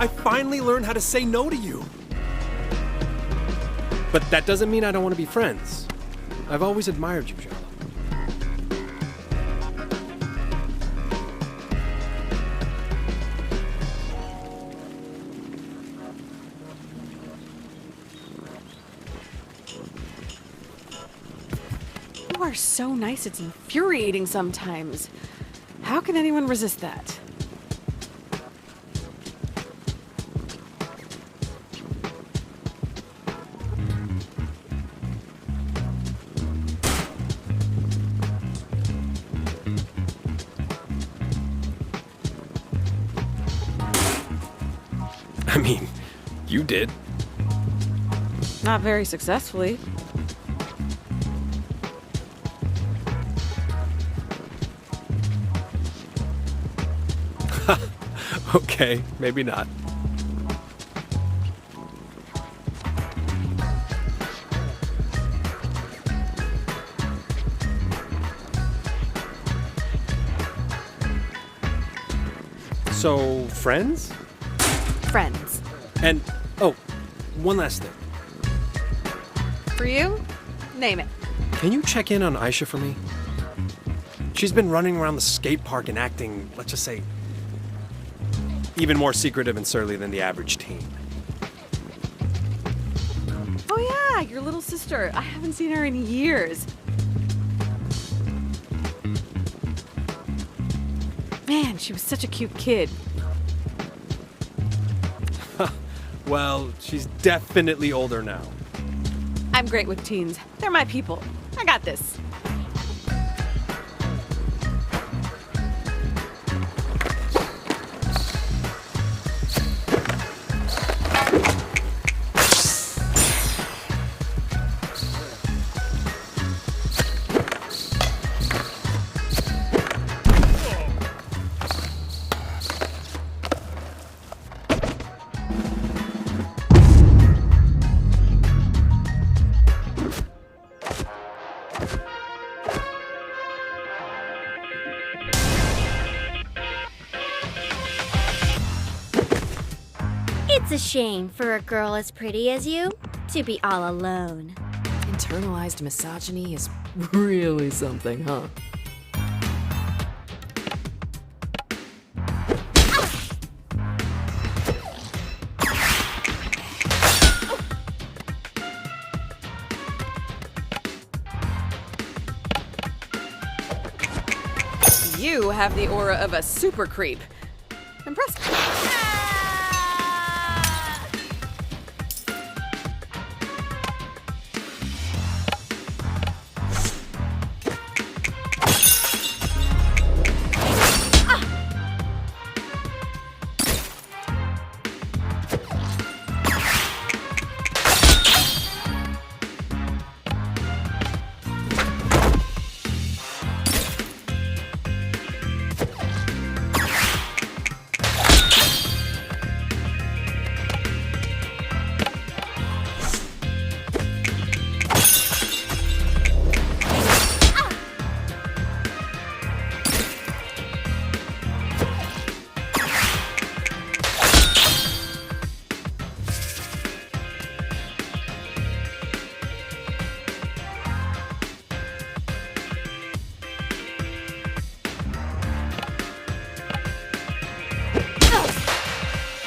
I finally learned how to say no to you. But that doesn't mean I don't want to be friends. I've always admired you, Joe. You are so nice, it's infuriating sometimes. How can anyone resist that? I mean, you did. Not very successfully. Okay, maybe not. So, friends? Friends. And, oh, one last thing. For you? Name it. Can you check in on Aisha for me? She's been running around the skate park and acting, let's just say, even more secretive and surly than the average teen. Oh yeah, your little sister. I haven't seen her in years. Man, she was such a cute kid. Well, she's definitely older now. I'm great with teens. They're my people. I got this. It's a shame for a girl as pretty as you to be all alone. Internalized misogyny is really something, huh? You have the aura of a super creep. Impressed.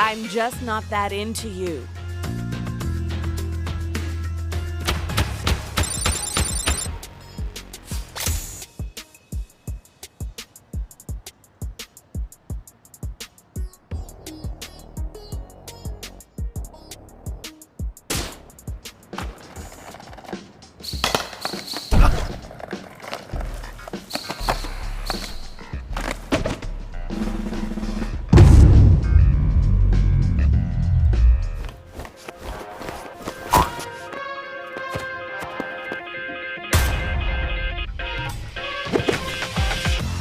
I'm just not that into you.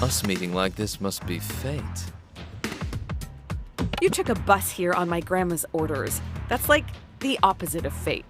Us meeting like this must be fate. You took a bus here on my grandma's orders. That's like the opposite of fate.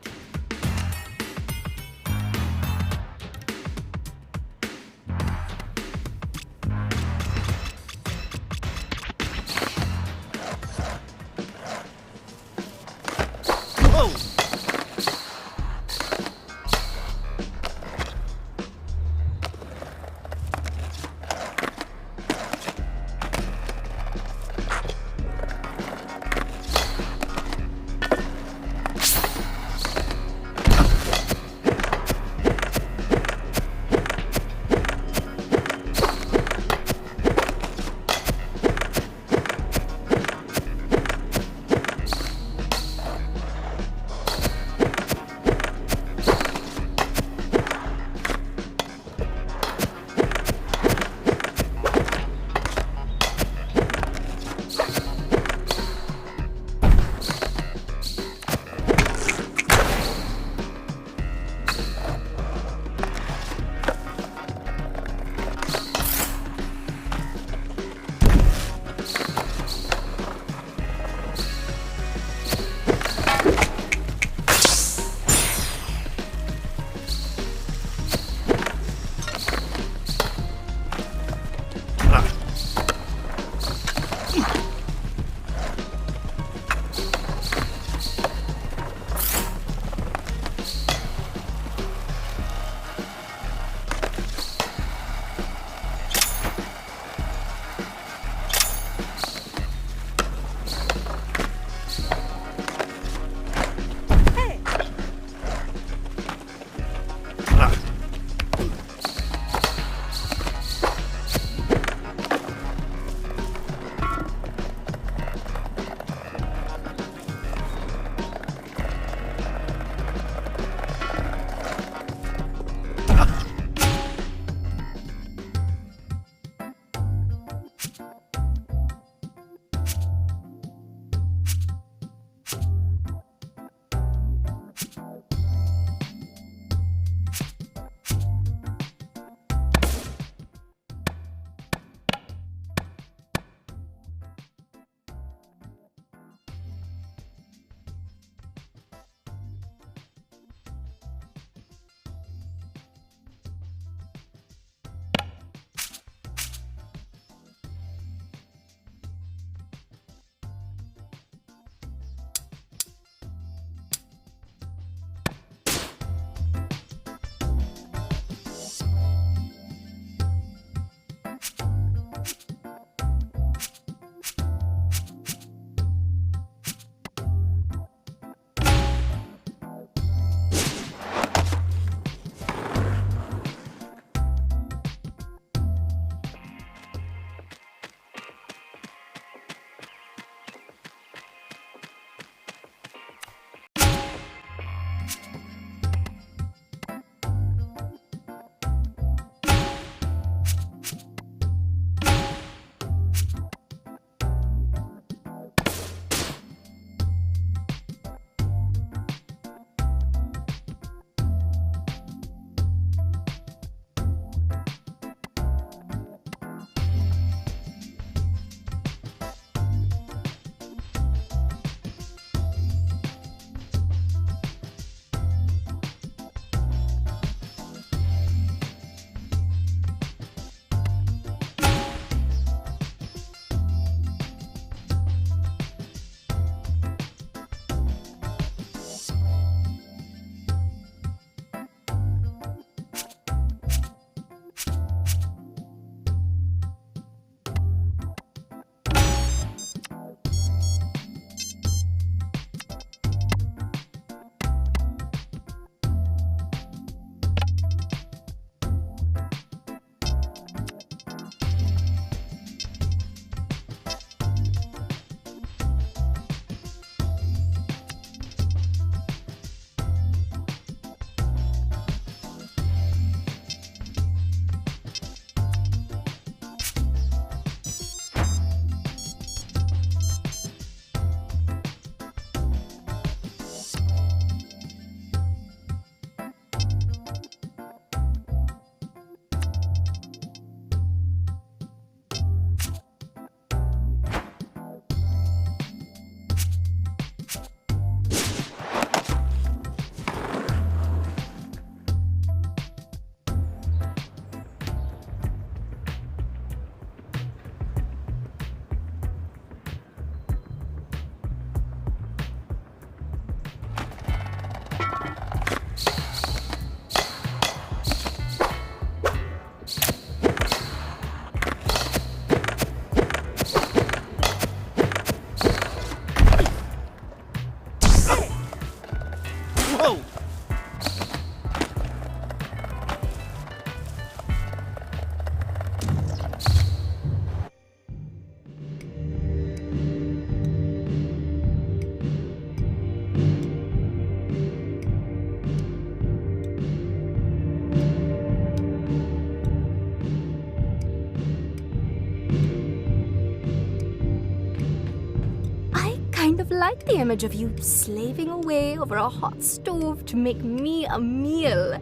like the image of you slaving away over a hot stove to make me a meal.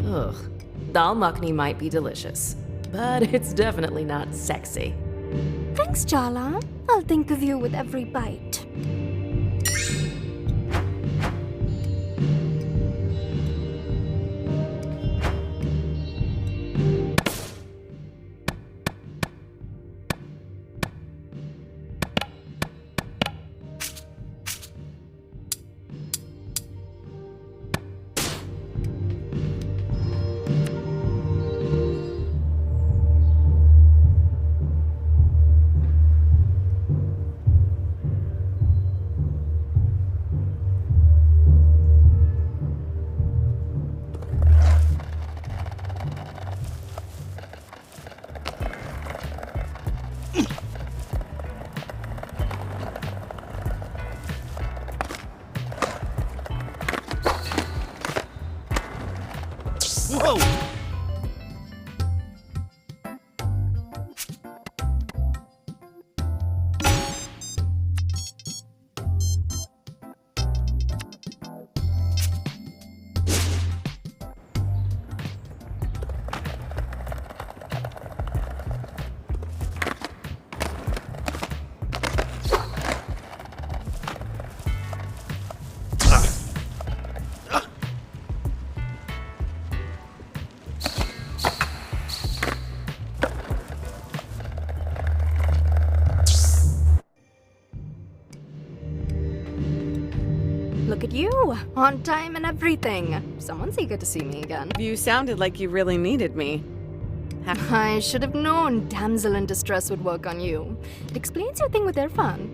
Ugh. Dal makhni might be delicious, but it's definitely not sexy. Thanks, Jala. I'll think of you with every bite. Whoa! Look at you, on time and everything. Someone's eager to see me again. You sounded like you really needed me. I should have known damsel in distress would work on you. It explains your thing with Irfan.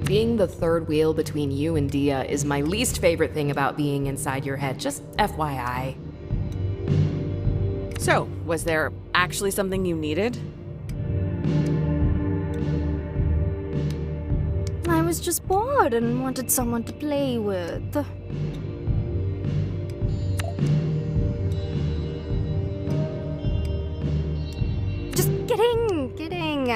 Being the third wheel between you and Dia is my least favorite thing about being inside your head, just FYI. So, was there actually something you needed? I was just bored and wanted someone to play with. Just kidding.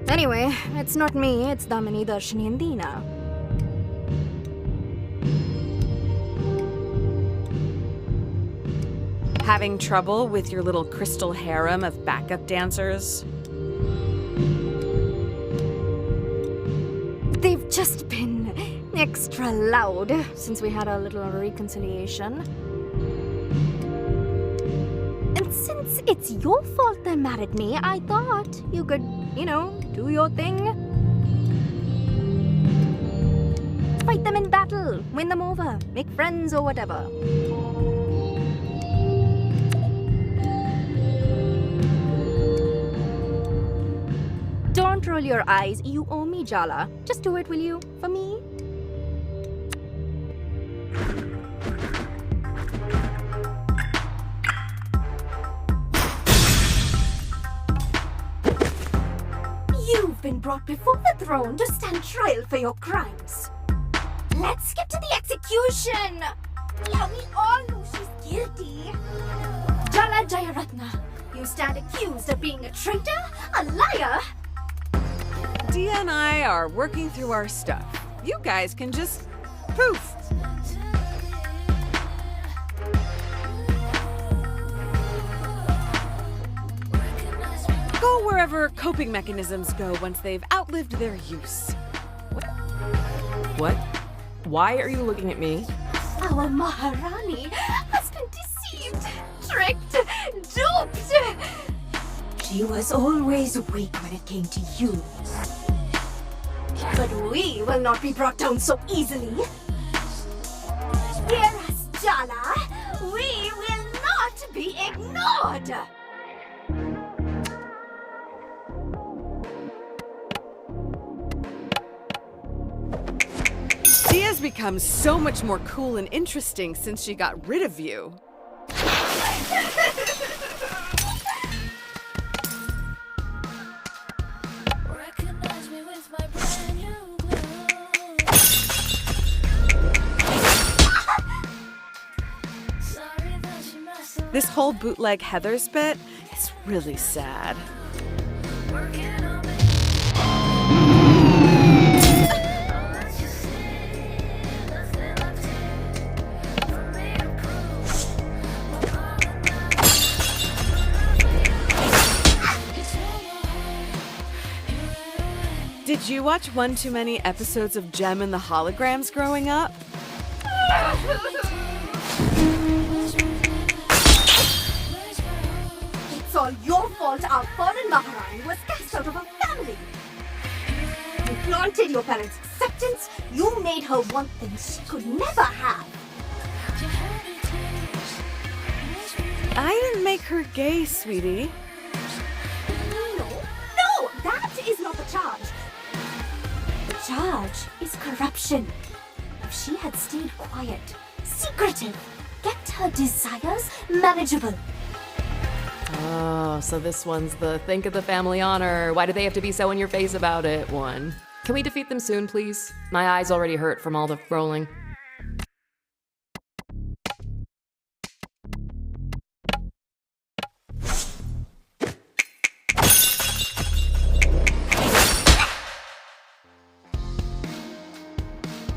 Anyway, it's not me, it's Damini, Darshini and Deena. Having trouble with your little crystal harem of backup dancers? They've just been extra loud since we had our little reconciliation. And since it's your fault they're mad at me, I thought you could, do your thing. Fight them in battle, win them over, make friends or whatever. Don't roll your eyes. You owe me, Jala. Just do it, will you? For me? You've been brought before the throne to stand trial for your crimes. Let's skip to the execution. Yeah, we all know she's guilty. Jala Jayaratna, you stand accused of being a traitor, a liar, Dia and I are working through our stuff. You guys can just poof. Go wherever coping mechanisms go once they've outlived their use. What? Why are you looking at me? Our Maharani has been deceived, tricked, duped. She was always weak when it came to you. But we will not be brought down so easily. Hear us, Jala. We will not be ignored. Dia's become so much more cool and interesting since she got rid of you. This whole bootleg Heathers bit is really sad. Did you watch one too many episodes of Gem and the Holograms growing up? It's all your fault our foreign Maharani was cast out of her family. You planted your parents' acceptance. You made her want things she could never have. I didn't make her gay, sweetie. No, that is not the charge. The charge is corruption. If she had stayed quiet, secretive, kept her desires manageable. Oh, so this one's the think of the family honor. Why do they have to be so in your face about it one? Can we defeat them soon, please? My eyes already hurt from all the rolling.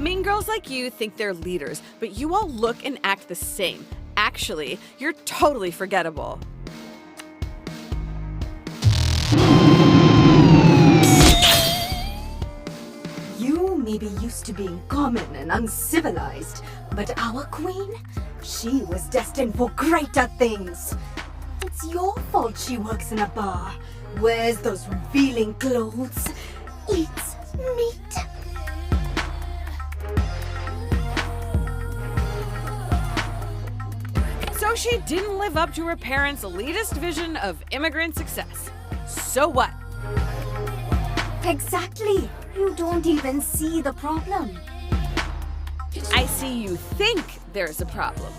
Mean girls like you think they're leaders, but you all look and act the same. Actually, you're totally forgettable. You may be used to being common and uncivilized, but our queen, she was destined for greater things. It's your fault she works in a bar, wears those revealing clothes, eats meat. So she didn't live up to her parents' elitist vision of immigrant success. So what? Exactly. You don't even see the problem. I see you think there's a problem.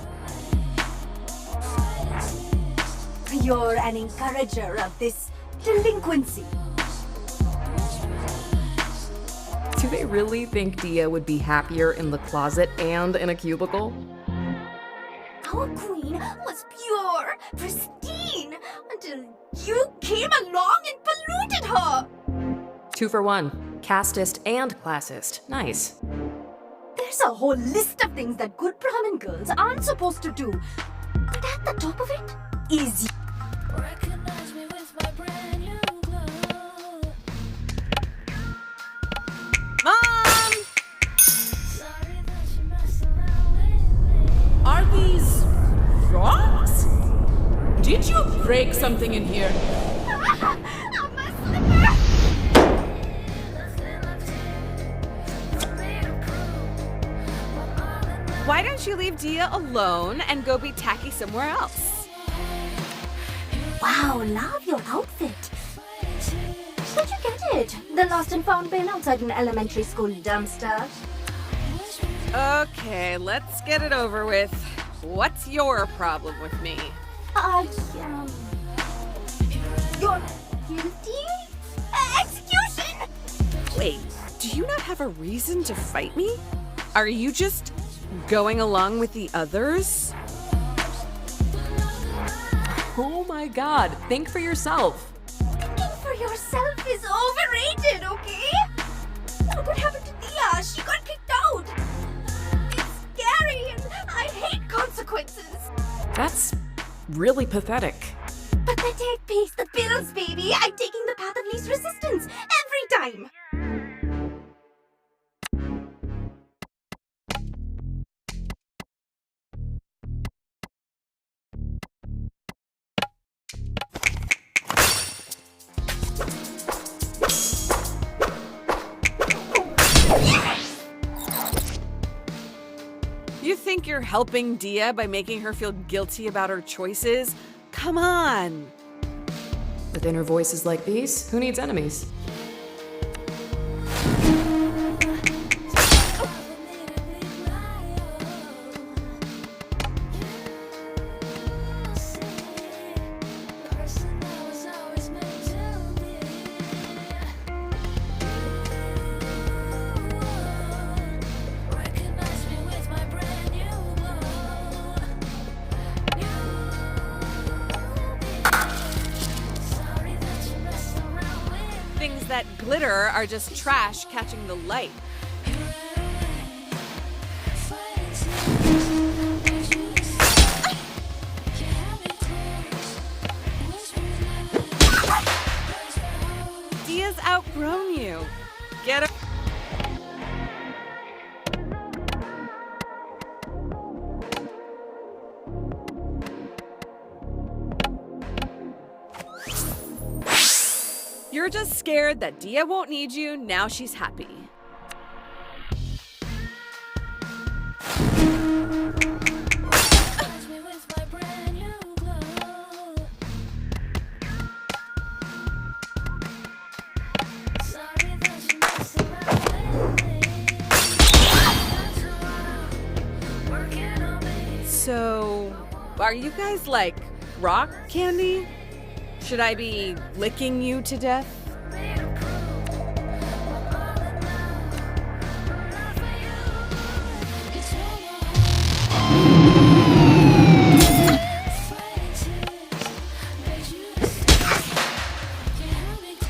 You're an encourager of this delinquency. Do they really think Dia would be happier in the closet and in a cubicle? Our queen was pure, pristine, until you came along and polluted her. 2 for 1. Casteist and classist. Nice. There's a whole list of things that good Brahmin girls aren't supposed to do. But at the top of it is Mom! Are these rocks? Did you break something in here? Why don't you leave Dia alone and go be tacky somewhere else? wow, love your outfit. Where'd you get it? The lost and found bin outside an elementary school dumpster. Okay, let's get it over with. What's your problem with me? You're guilty? Execution! Wait, do you not have a reason to fight me? Are you just going along with the others? Oh my god, think for yourself. Thinking for yourself is overrated, okay? Look what happened to Dia. She got kicked out. It's scary and I hate consequences. That's really pathetic. Pathetic pays the bills, baby. I'm taking the path of least resistance every time. You think you're helping Dia by making her feel guilty about her choices? Come on! With inner voices like these, who needs enemies? Things that glitter are just trash catching the light. Dia's outgrown you. you're just scared that Dia won't need you, now she's happy. So, are you guys like rock candy? Should I be licking you to death?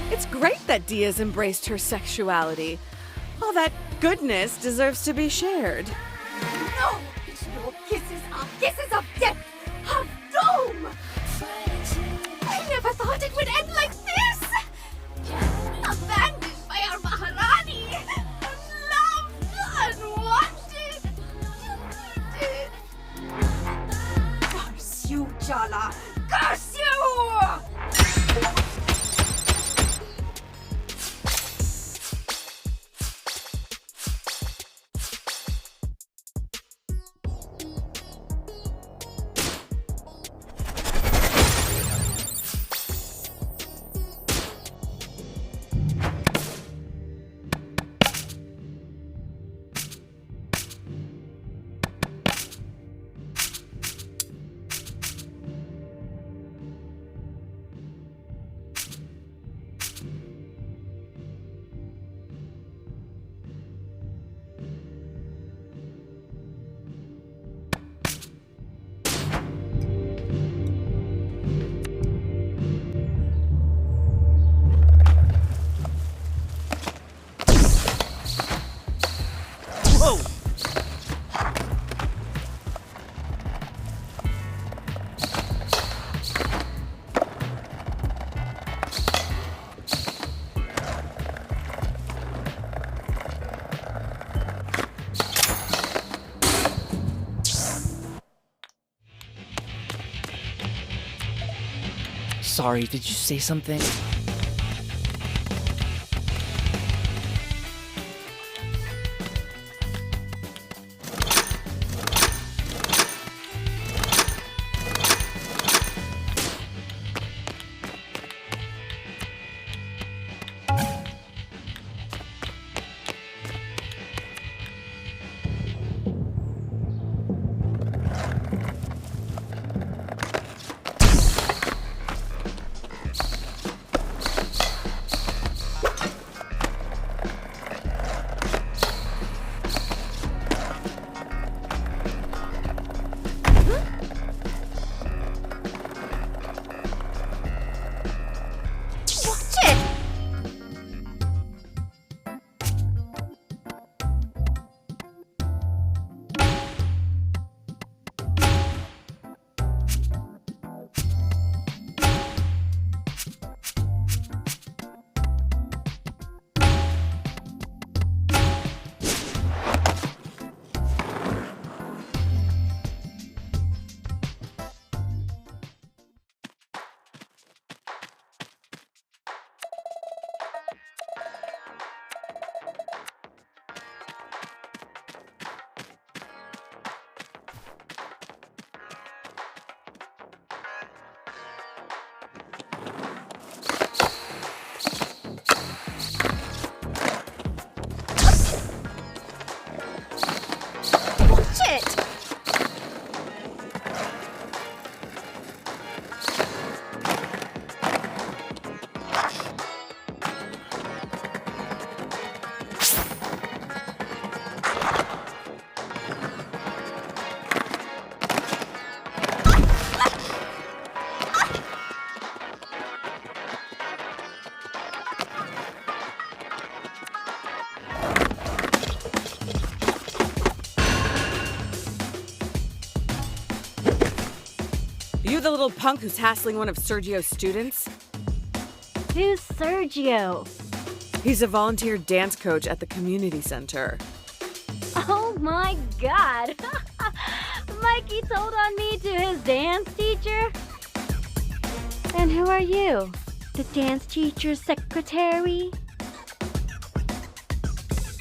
It's great that Dia's embraced her sexuality. All that goodness deserves to be shared. No! Your kisses of death, of doom! I never thought it would end like this! Abandoned by our Maharani! Unloved, unwanted, defeated! Curse you, Jala! Curse you! Sorry, did you say something? You the little punk who's hassling one of Sergio's students? Who's Sergio? He's a volunteer dance coach at the community center. Oh my god! Mikey told on me to his dance teacher? And who are you? The dance teacher's secretary?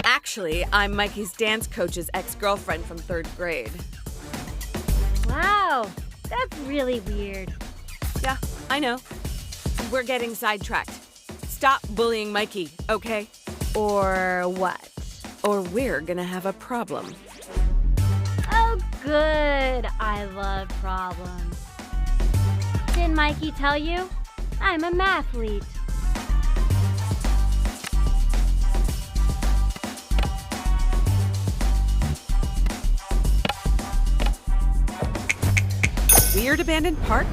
Actually, I'm Mikey's dance coach's ex-girlfriend from 3rd grade. Wow, that's really weird. Yeah, I know. We're getting sidetracked. Stop bullying Mikey, okay? Or what? Or we're gonna have a problem. Oh, good. I love problems. Didn't Mikey tell you? I'm a mathlete. Weird abandoned park?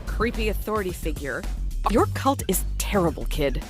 Creepy authority figure. Your cult is terrible, kid.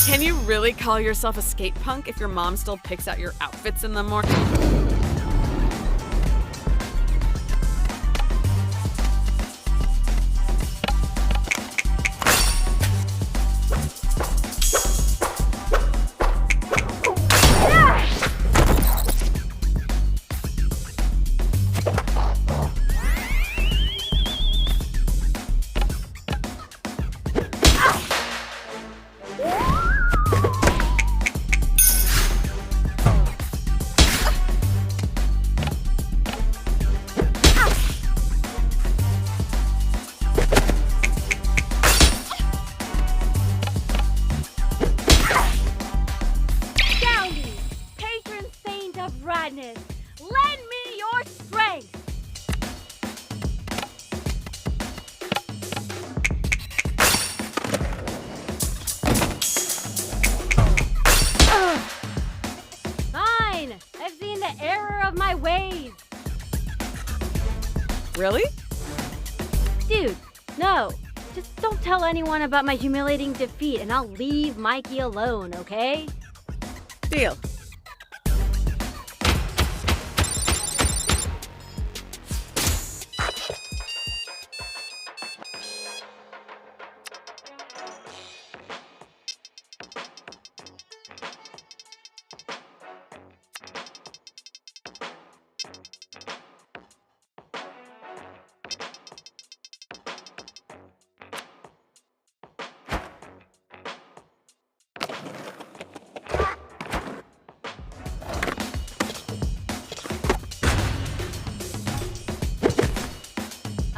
Can you really call yourself a skate punk if your mom still picks out your outfits in the morning? Lend me your strength! Fine! I've seen the error of my ways! Really? Dude, no. Just don't tell anyone about my humiliating defeat and I'll leave Mikey alone, okay? Deal.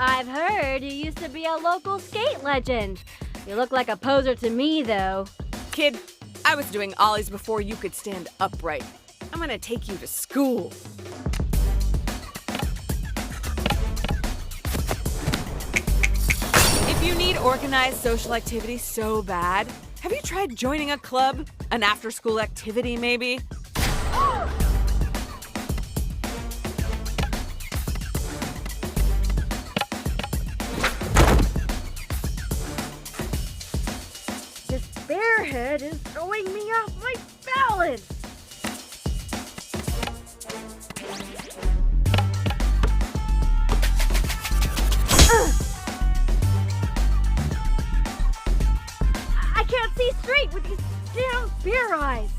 I've heard you used to be a local skate legend. You look like a poser to me, though. Kid, I was doing ollies before you could stand upright. I'm gonna take you to school. If you need organized social activity so bad, have you tried joining a club? An after-school activity, maybe? This spearhead is throwing me off my balance! I can't see straight with these damn spear eyes!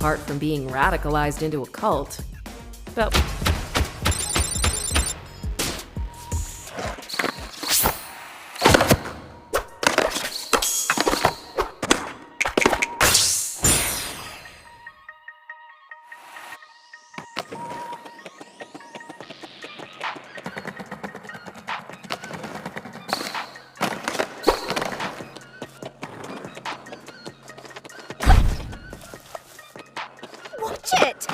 apart from being radicalized into a cult. But Watch it!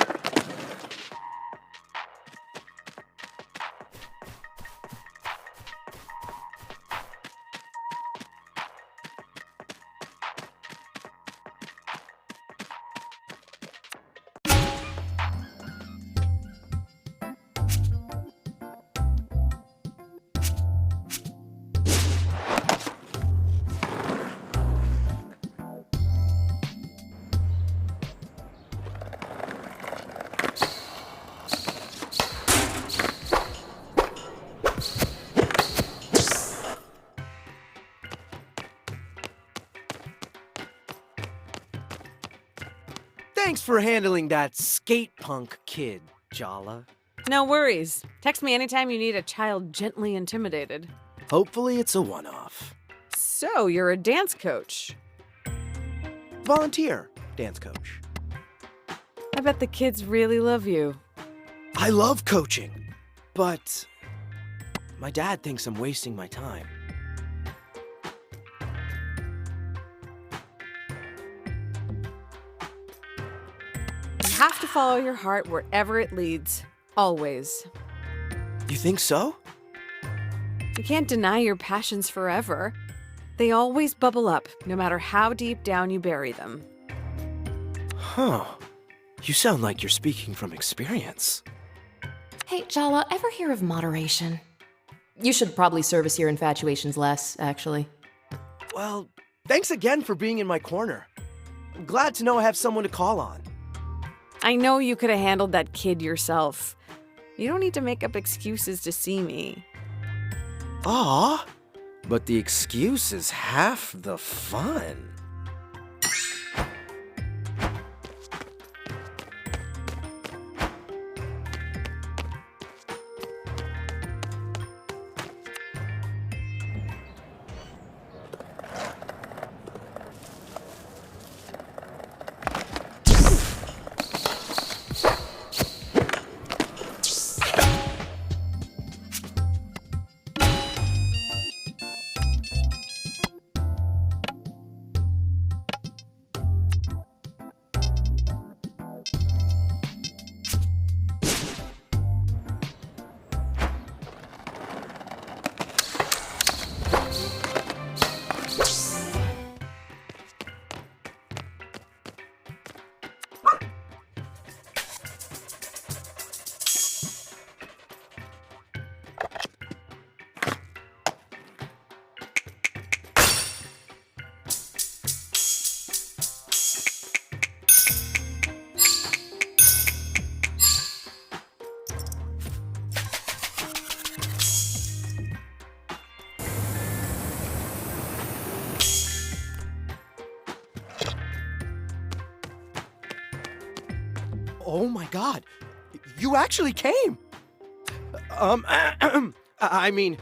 Thanks for handling that skate punk kid, Jala. No worries. Text me anytime you need a child gently intimidated. Hopefully it's a one-off. So, you're a dance coach. Volunteer dance coach. I bet the kids really love you. I love coaching, but my dad thinks I'm wasting my time. You have to follow your heart wherever it leads. Always. You think so? You can't deny your passions forever. They always bubble up, no matter how deep down you bury them. Huh. You sound like you're speaking from experience. hey, Jala, ever hear of moderation? You should probably service your infatuations less, actually. Well, thanks again for being in my corner. I'm glad to know I have someone to call on. I know you could have handled that kid yourself. You don't need to make up excuses to see me. Aw, but the excuse is half the fun. Oh my God, you actually came! I mean,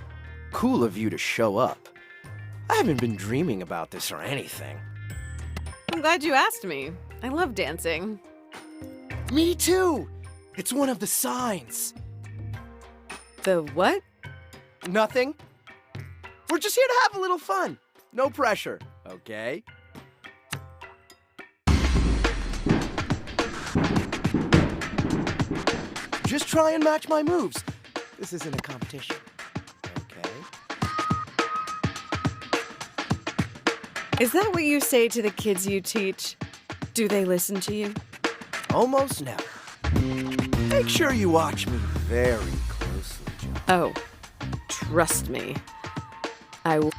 cool of you to show up. I haven't been dreaming about this or anything. I'm glad you asked me. I love dancing. Me too! It's one of the signs. The what? Nothing. We're just here to have a little fun. No pressure, okay? Just try and match my moves. This isn't a competition, okay? Is that what you say to the kids you teach? Do they listen to you? Almost never. Make sure you watch me very closely, Joe. Oh, trust me. I will.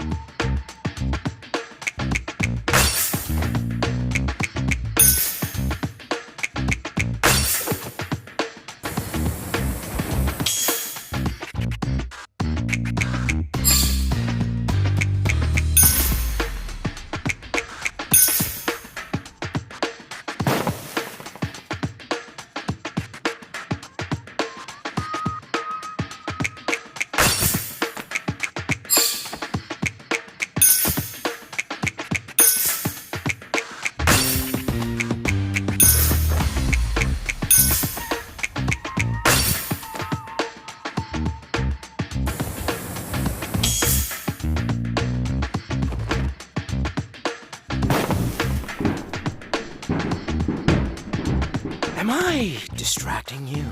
Am I distracting you?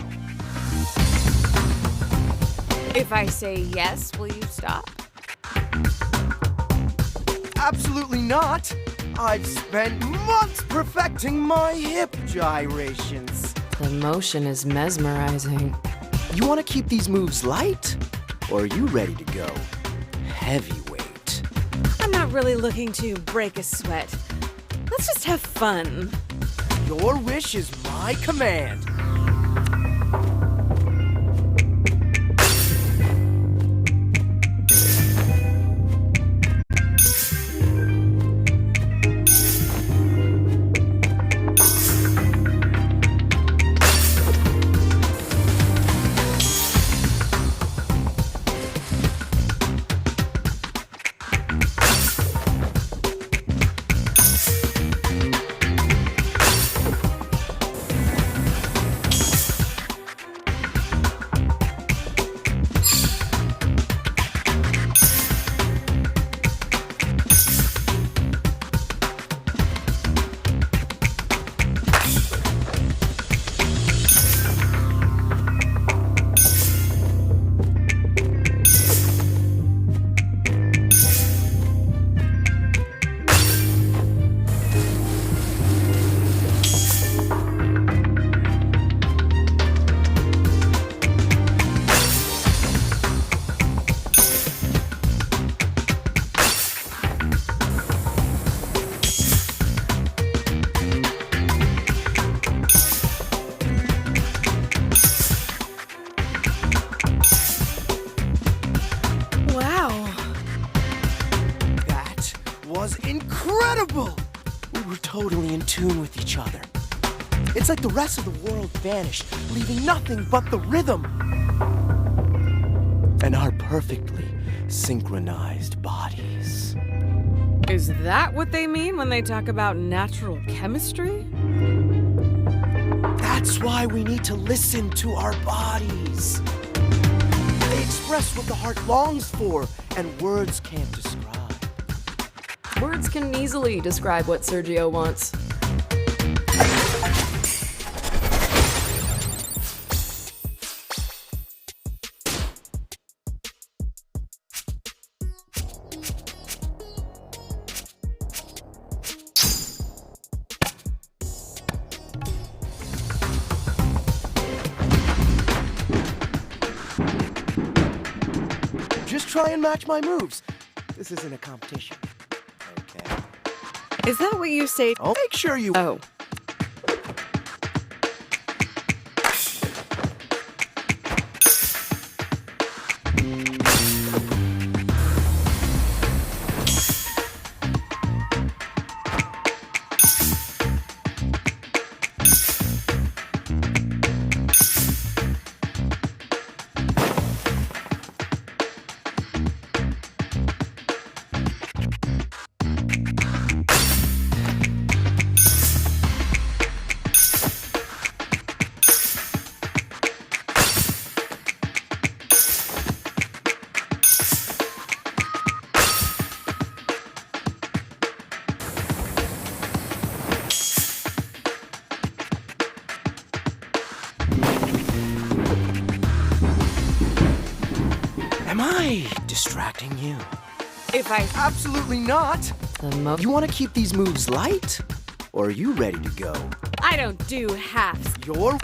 If I say yes, will you stop? Absolutely not. I've spent months perfecting my hip gyrations. The motion is mesmerizing. You want to keep these moves light? Or are you ready to go heavyweight? I'm not really looking to break a sweat. Let's just have fun. Your wish is my command. Was incredible! We were totally in tune with each other. It's like the rest of the world vanished, leaving nothing but the rhythm. And our perfectly synchronized bodies. Is that what they mean when they talk about natural chemistry? That's why we need to listen to our bodies. They express what the heart longs for, and words can't describe. Words can easily describe what Sergio wants. Just try and match my moves. This isn't a competition. Okay. Is that what you say? I'll make sure you... Oh. Am I distracting you? If I... Absolutely not. You want to keep these moves light? Or are you ready to go? I don't do halves. You're...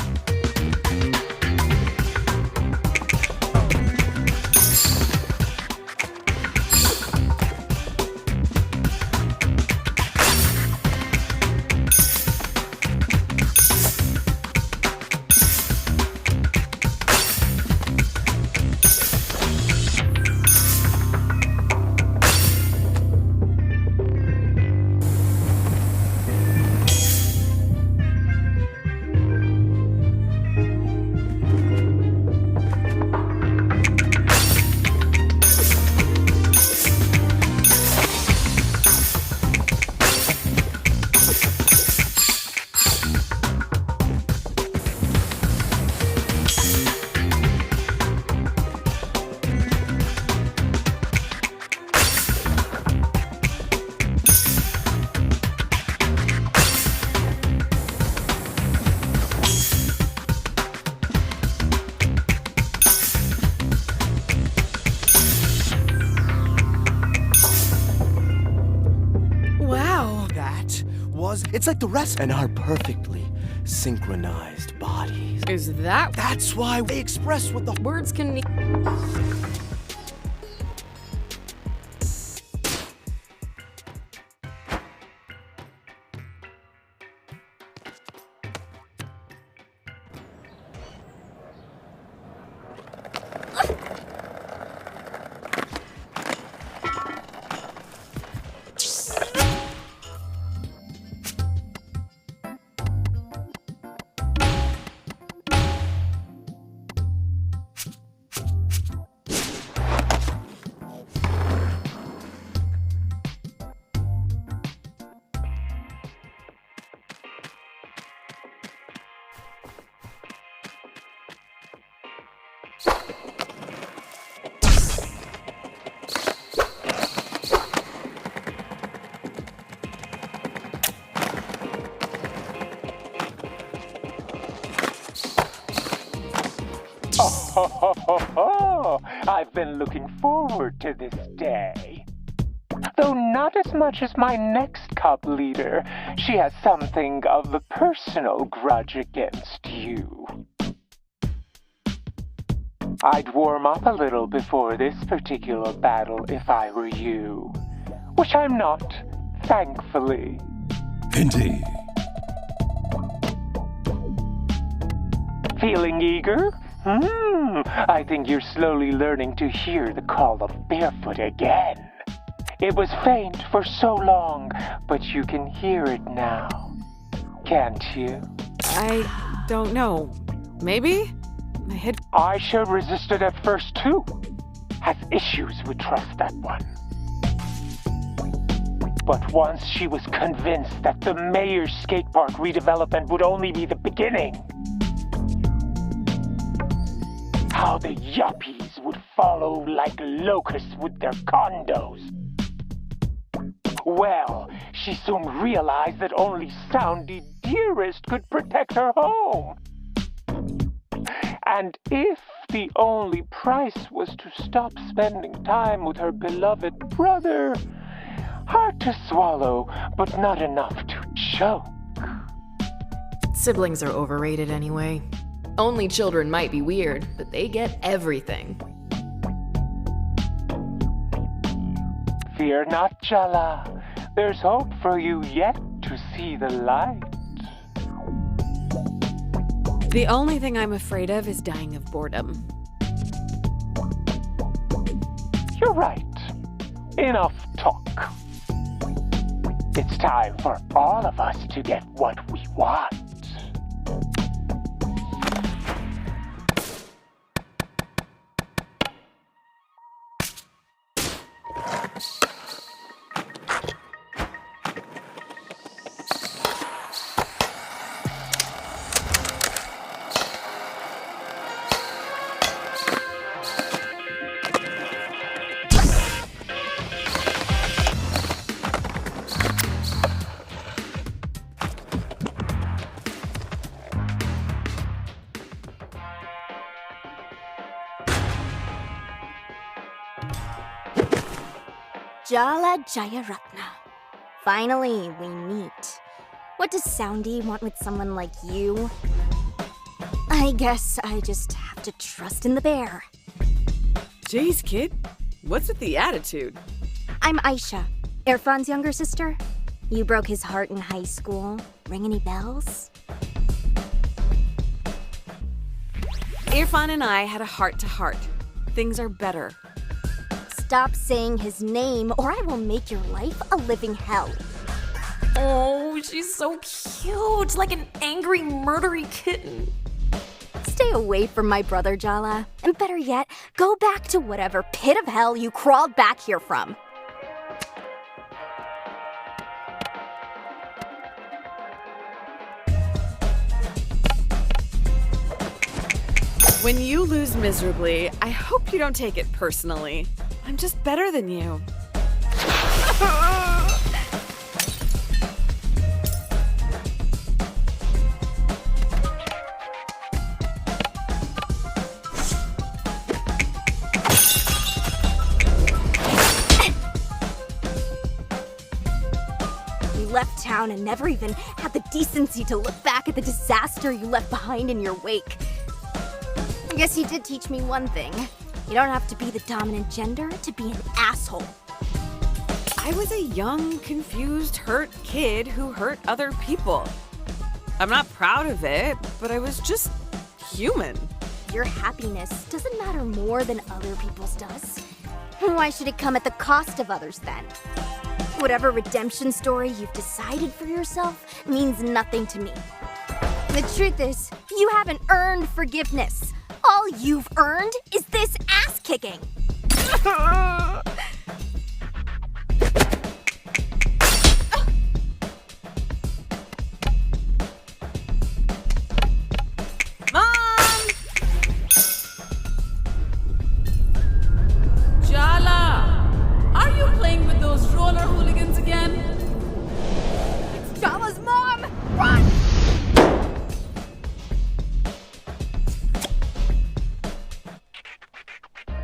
flaws. It's like the rest and our perfectly synchronized bodies. Is that That's why they express what the Words can. I've been looking forward to this day. Though not as much as my next cub leader, she has something of a personal grudge against you. I'd warm up a little before this particular battle if I were you. Which I'm not, thankfully. Indeed. Feeling eager? I think you're slowly learning to hear the call of barefoot again. It was faint for so long, but you can hear it now. Can't you? I don't know. Maybe? My head. Aisha resisted at first too. Has issues with trust, that one. But once she was convinced that the mayor's skate park redevelopment would only be the beginning, how the yuppies would follow like locusts with their condos. Well, she soon realized that only Soundy Dearest could protect her home. And if the only price was to stop spending time with her beloved brother, hard to swallow, but not enough to choke. Siblings are overrated anyway. Only children might be weird, but they get everything. Fear not, Jala. There's hope for you yet to see the light. The only thing I'm afraid of is dying of boredom. You're right. Enough talk. It's time for all of us to get what we want. Jala Jayaratna. Finally, we meet. What does Soundy want with someone like you? I guess I just have to trust in the bear. Jeez, kid. What's with the attitude? I'm Aisha, Irfan's younger sister. You broke his heart in high school. Ring any bells? Irfan and I had a heart-to-heart. Things are better. Stop saying his name, or I will make your life a living hell. Oh, she's so cute, like an angry, murdery kitten. Stay away from my brother, Jala. And better yet, go back to whatever pit of hell you crawled back here from. When you lose miserably, I hope you don't take it personally. I'm just better than you. left town and never even had the decency to look back at the disaster you left behind in your wake. I guess you did teach me one thing. You don't have to be the dominant gender to be an asshole. I was a young, confused, hurt kid who hurt other people. I'm not proud of it, but I was just human. Your happiness doesn't matter more than other people's does. Why should it come at the cost of others then? Whatever redemption story you've decided for yourself means nothing to me. The truth is, you haven't earned forgiveness. All you've earned is this ass kicking. Mom! Jala! Are you playing with those roller hooligans again? It's Jala's mom! Run!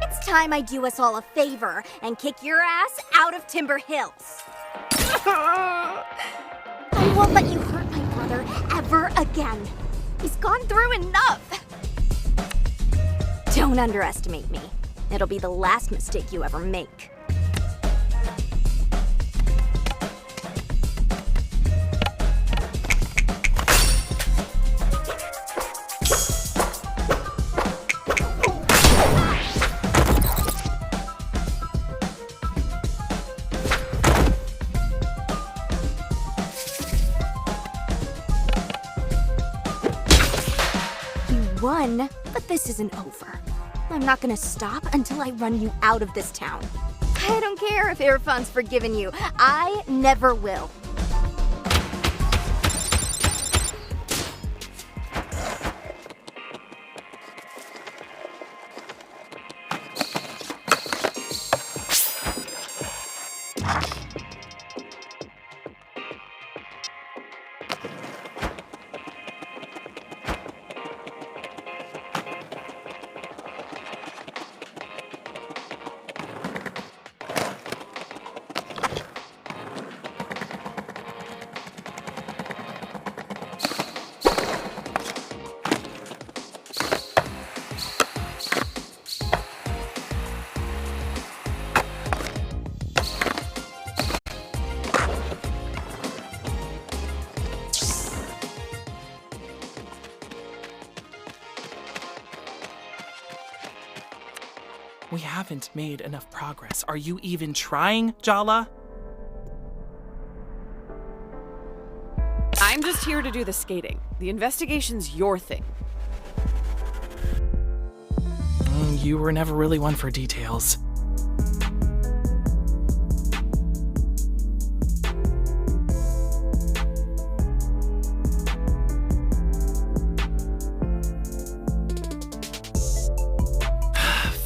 It's time I do us all a favor and kick your ass out of Timber Hills. I won't let you hurt my brother ever again. He's gone through enough. Don't underestimate me. It'll be the last mistake you ever make. Won, but this isn't over. I'm not gonna stop until I run you out of this town. I don't care if Irfan's forgiven you. I never will. We haven't made enough progress. Are you even trying, Jala? I'm just here to do the skating. The investigation's your thing. You were never really one for details.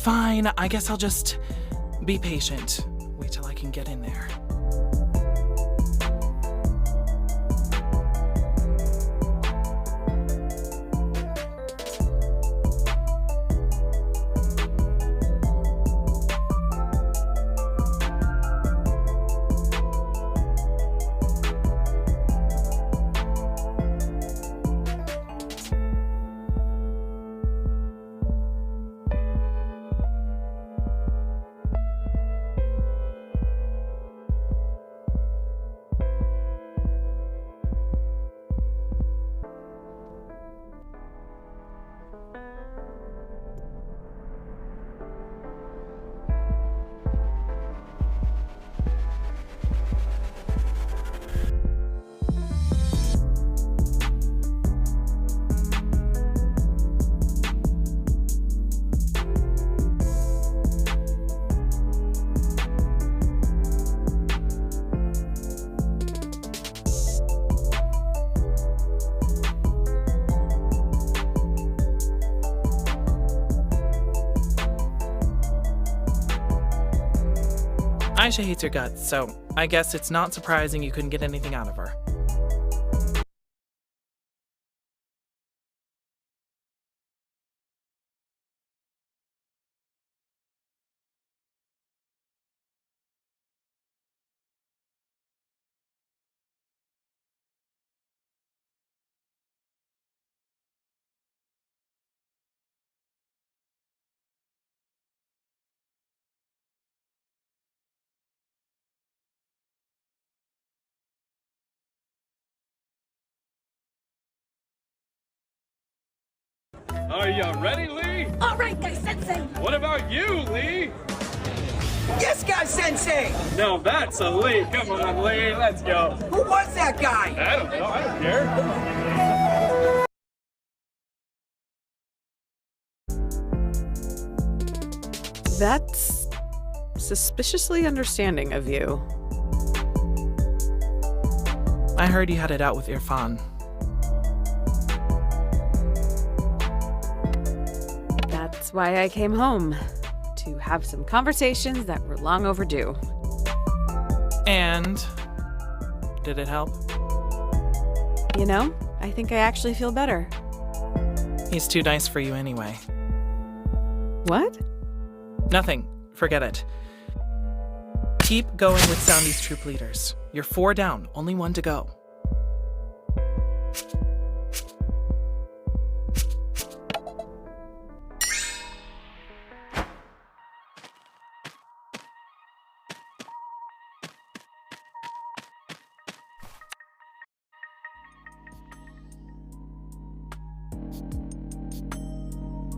Fine, I guess I'll just be patient. Wait till I can get in there. Aisha hates your guts, so I guess it's not surprising you couldn't get anything out of her. Are you ready, Lee? All right, guy sensei. What about you, Lee? Yes, guy sensei. Now that's a Lee. Come on, Lee. Let's go. Who was that guy? I don't know. I don't care. That's suspiciously understanding of you. I heard you had it out with Irfan. That's why I came home. To have some conversations that were long overdue. And did it help? You know, I think I actually feel better. He's too nice for you anyway. What? Nothing. Forget it. Keep going with Soundy's troop leaders. You're 4 down, only 1 to go.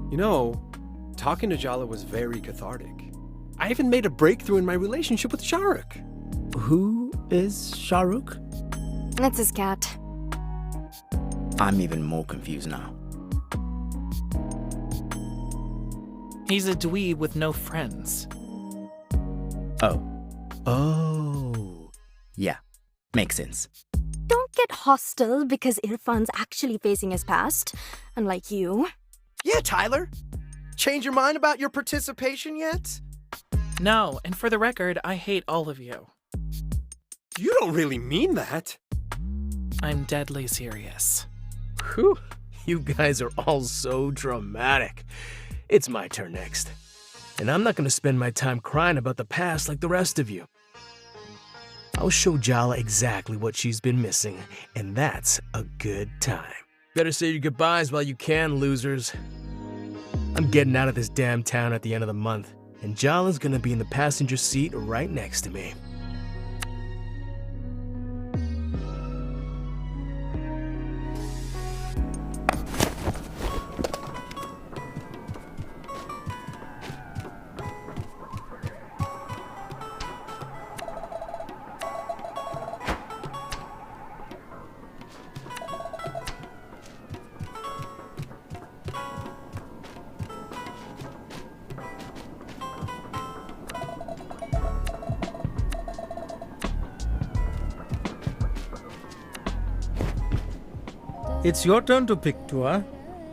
You know, talking to Jala was very cathartic. I even made a breakthrough in my relationship with Shahrukh. Who is Shahrukh? That's his cat. I'm even more confused now. He's a dweeb with no friends. Oh. Yeah, makes sense. Don't get hostile because Irfan's actually facing his past, unlike you. Yeah, Tyler. Change your mind about your participation yet? No, and for the record, I hate all of you. You don't really mean that. I'm deadly serious. Whew, you guys are all so dramatic. It's my turn next. And I'm not gonna spend my time crying about the past like the rest of you. I'll show Jala exactly what she's been missing, and that's a good time. Better say your goodbyes while you can, losers. I'm getting out of this damn town at the end of the month, and Jala's gonna be in the passenger seat right next to me. It's your turn to pick Tua,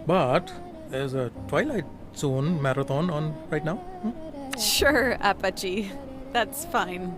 but there's a Twilight Zone marathon on right now. Sure, Apache. That's fine.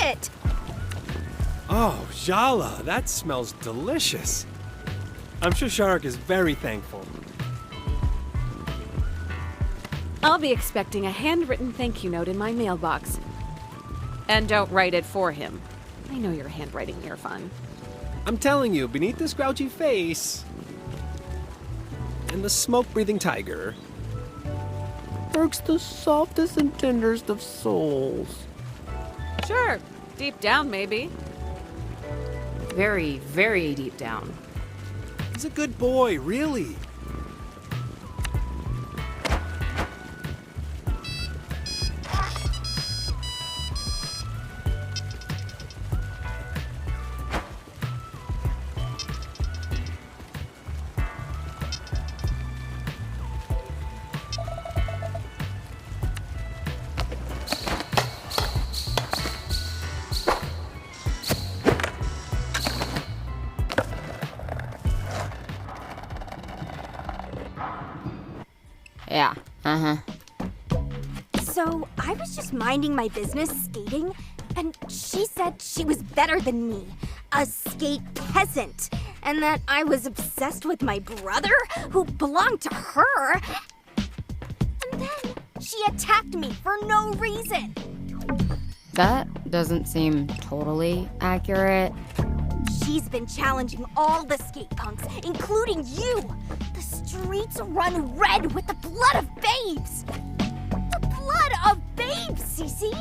it! Oh, Jala, that smells delicious. I'm sure Sharak is very thankful. I'll be expecting a handwritten thank you note in my mailbox. And don't write it for him. I know your handwriting near fun. I'm telling you, beneath this grouchy face and the smoke-breathing tiger lurks the softest and tenderest of souls. Sure, deep down maybe. Very, very deep down. He's a good boy, really. Yeah, So, I was just minding my business skating, and she said she was better than me, a skate peasant, and that I was obsessed with my brother, who belonged to her. And then she attacked me for no reason. That doesn't seem totally accurate. She's been challenging all the skate punks, including you. The streets run red with the blood of babes. The blood of babes, Cece.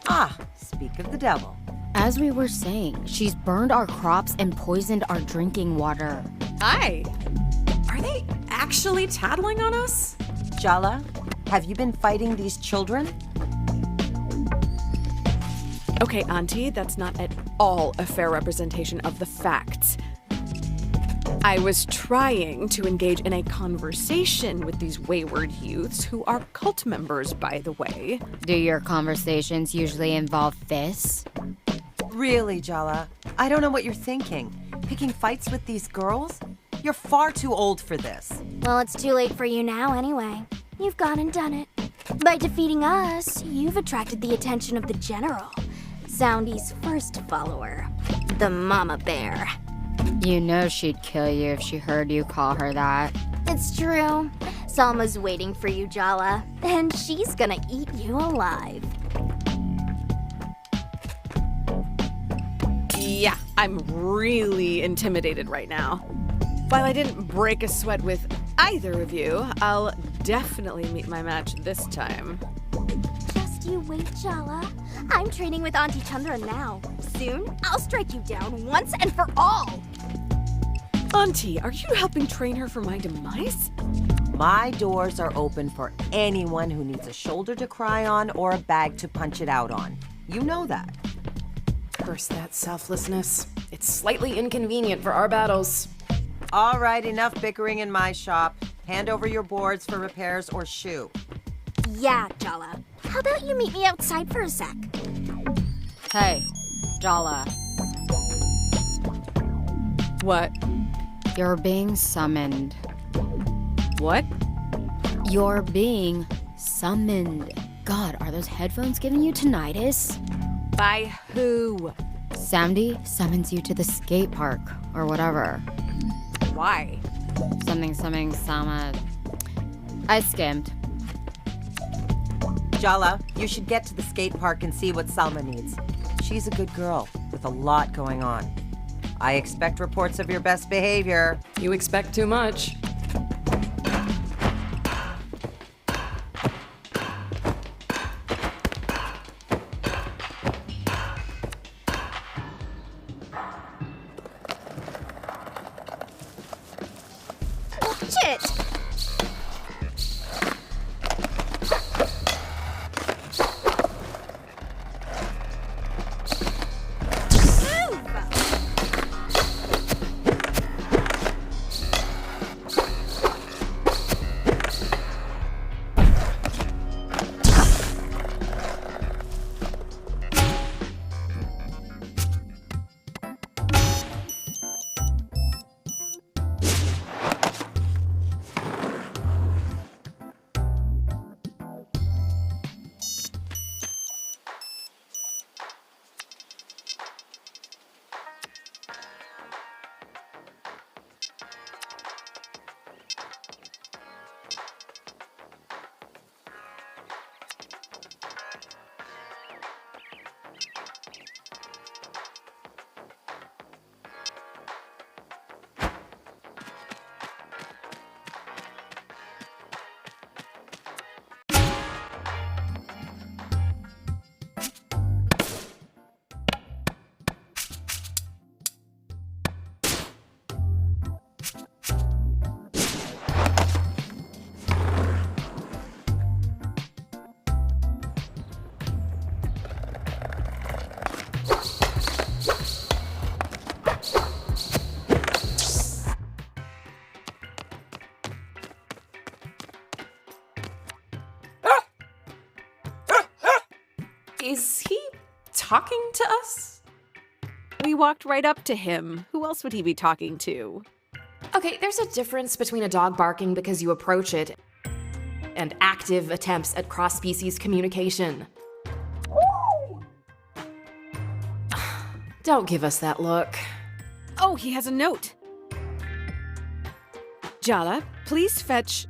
Ah, speak of the devil. As we were saying, she's burned our crops and poisoned our drinking water. Aye. Are they actually tattling on us? Jala, have you been fighting these children? Okay, Auntie, that's not at all a fair representation of the facts. I was trying to engage in a conversation with these wayward youths who are cult members, by the way. Do your conversations usually involve fists? Really, Jala? I don't know what you're thinking. Picking fights with these girls? You're far too old for this. Well, it's too late for you now anyway. You've gone and done it. By defeating us, you've attracted the attention of the General, Soundy's first follower, the Mama Bear. You know she'd kill you if she heard you call her that. It's true. Salma's waiting for you, Jala, and she's gonna eat you alive. Yeah, I'm really intimidated right now. While I didn't break a sweat with either of you, I'll definitely meet my match this time. Just you wait, Jala. I'm training with Auntie Chandra now. Soon, I'll strike you down once and for all. Auntie, are you helping train her for my demise? My doors are open for anyone who needs a shoulder to cry on or a bag to punch it out on. You know that. Curse that selflessness. It's slightly inconvenient for our battles. All right, enough bickering in my shop. Hand over your boards for repairs or shoo. Yeah, Jala. How about you meet me outside for a sec? Hey, Jala. What? You're being summoned. What? You're being summoned. God, are those headphones giving you tinnitus? By who? Soundy summons you to the skate park, or whatever. Why? Something, Sama. I skimmed. Jala, you should get to the skate park and see what Salma needs. She's a good girl with a lot going on. I expect reports of your best behavior. You expect too much. Watch it! Is he talking to us? We walked right up to him. Who else would he be talking to? Okay, there's a difference between a dog barking because you approach it and active attempts at cross-species communication. Don't give us that look. Oh, he has a note. Jala, please fetch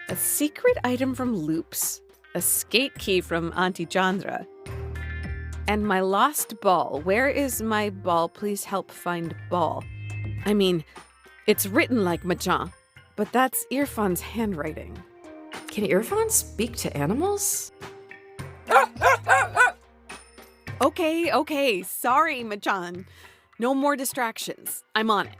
a secret item from Loops, a skate key from Auntie Chandra, and my lost ball. Where is my ball? Please help find ball. I mean, it's written like Machan, but that's Irfan's handwriting. Can Irfan speak to animals? Okay. Sorry, Machan. No more distractions. I'm on it.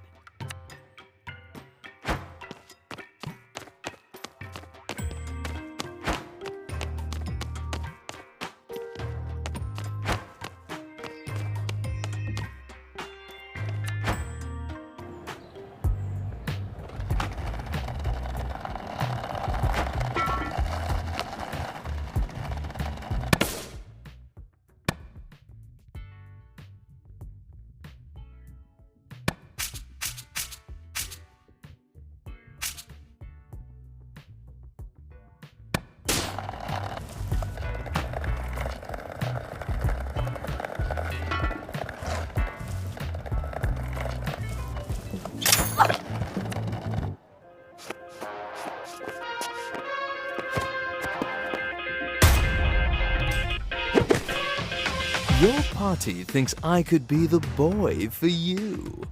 Your party thinks I could be the boy for you.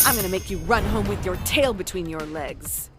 I'm gonna make you run home with your tail between your legs.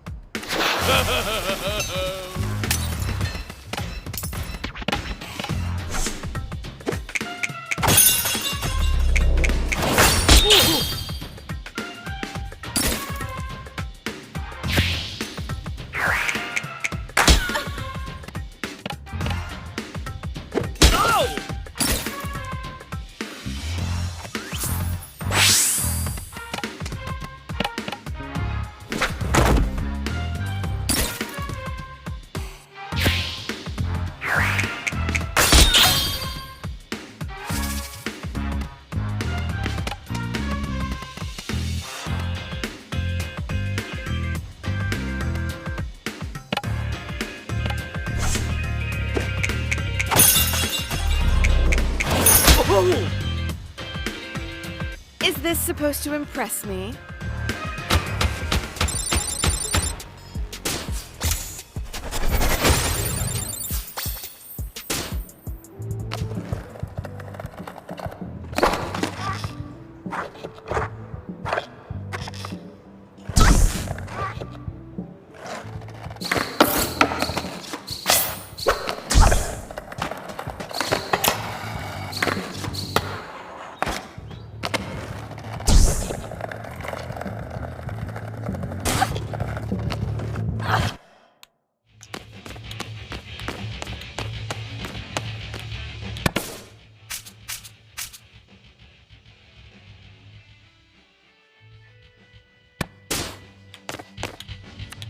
Is this supposed to impress me?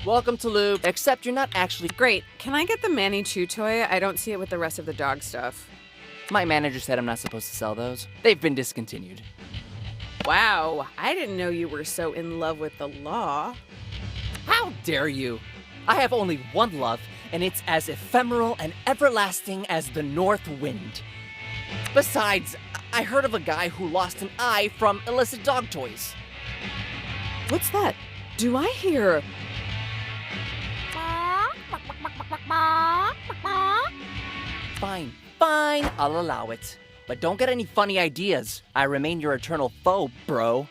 Welcome to Loop, except you're not actually... Great. Can I get the Manny Chew toy? I don't see it with the rest of the dog stuff. My manager said I'm not supposed to sell those. They've been discontinued. Wow, I didn't know you were so in love with the law. How dare you? I have only one love, and it's as ephemeral and everlasting as the north wind. Besides, I heard of a guy who lost an eye from illicit dog toys. What's that? Do I hear... Fine, I'll allow it. But don't get any funny ideas. I remain your eternal foe, bro.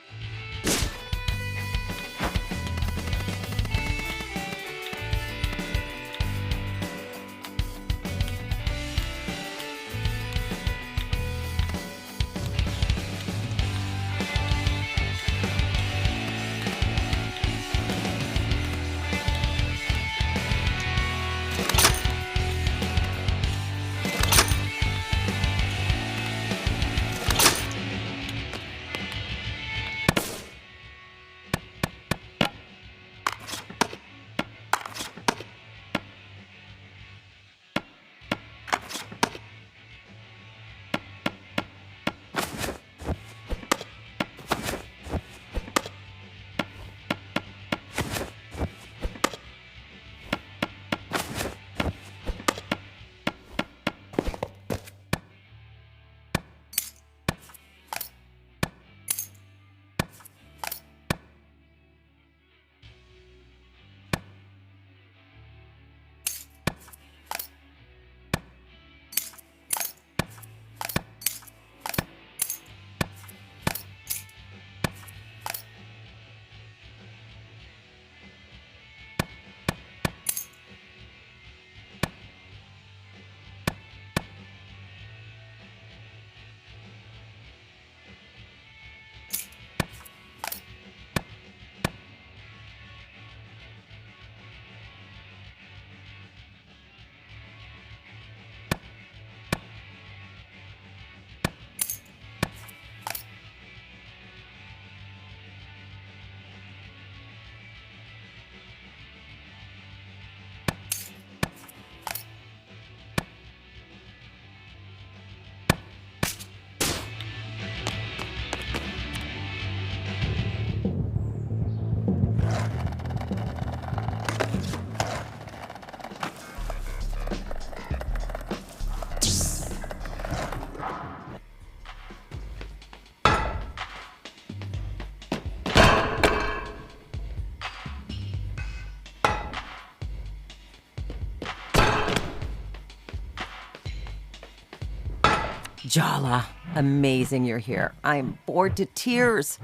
Jala, amazing you're here. I'm bored to tears.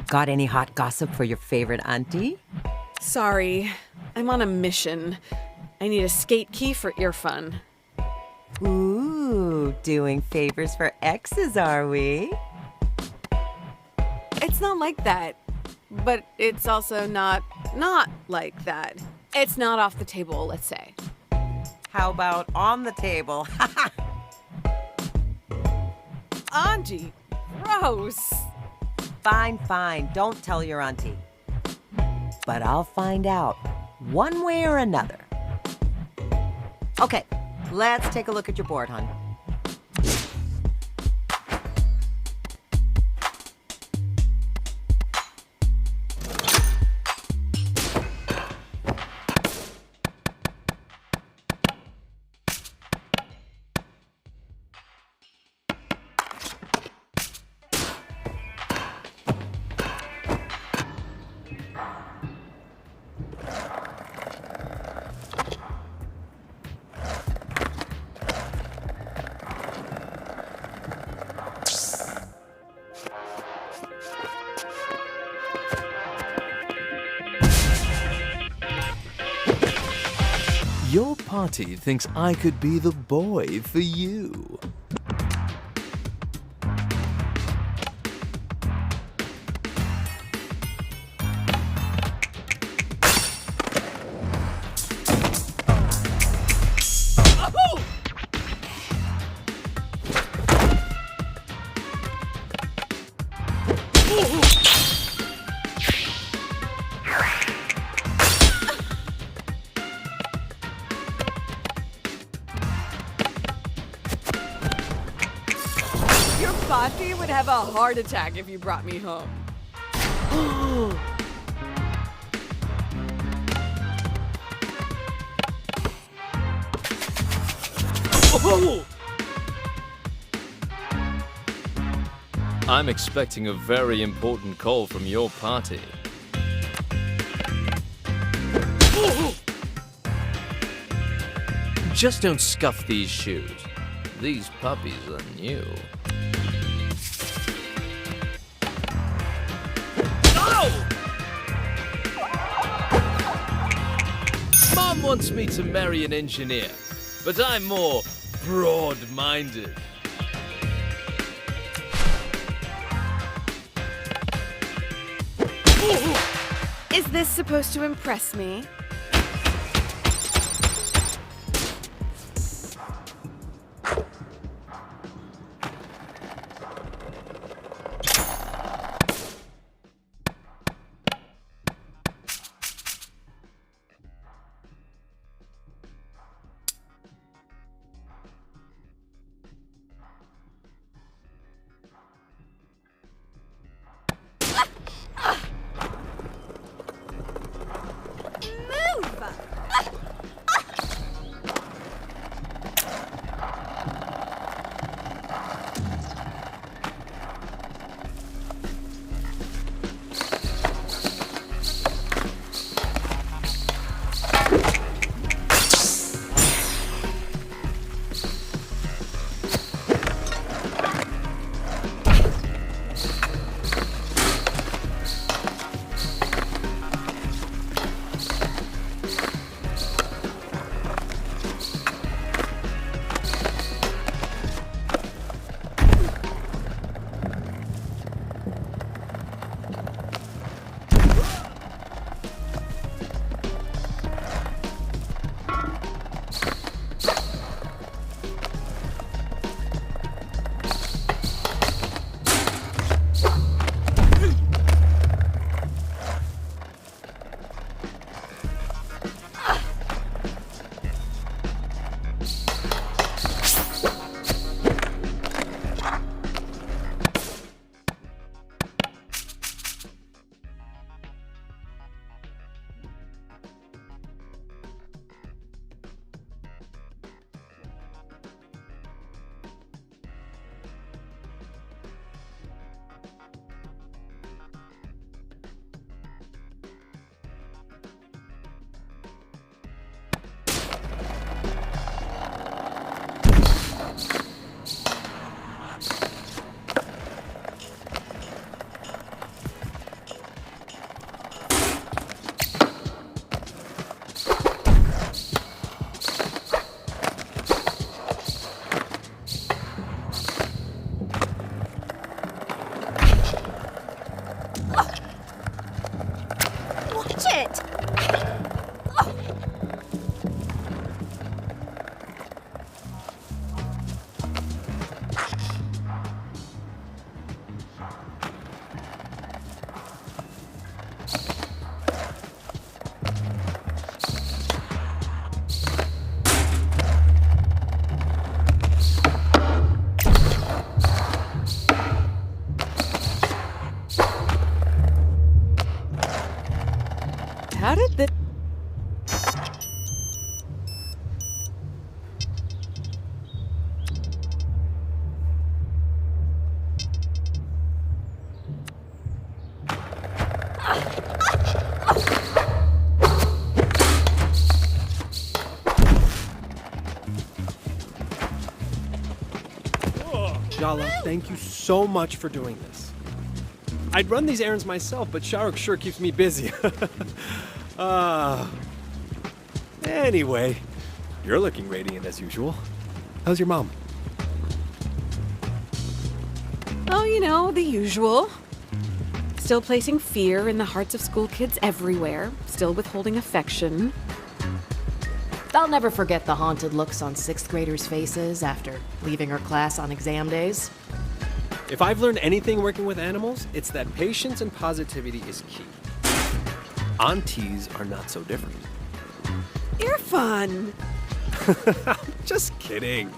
Got any hot gossip for your favorite auntie? Sorry, I'm on a mission. I need a skate key for ear fun. Ooh, doing favors for exes, are we? It's not like that, but it's also not like that. It's not off the table, let's say. How about on the table? Auntie, gross. Fine, fine. Don't tell your auntie. But I'll find out, one way or another. Okay, let's take a look at your board, hon. Your party thinks I could be the boy for you. Your body would have a heart attack if you brought me home. I'm expecting a very important call from your party. Just don't scuff these shoes. These puppies are new. Mom wants me to marry an engineer, but I'm more broad-minded. Is this supposed to impress me? Jala, thank you so much for doing this. I'd run these errands myself, but Shahrukh sure keeps me busy. Anyway, you're looking radiant as usual. How's your mom? Oh, you know, the usual. Still placing fear in the hearts of school kids everywhere. Still withholding affection. I'll never forget the haunted looks on 6th graders' faces after leaving her class on exam days. If I've learned anything working with animals, it's that patience and positivity is key. Aunties are not so different. You're fun. Just kidding.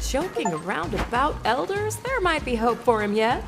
Joking around about elders? There might be hope for him yet.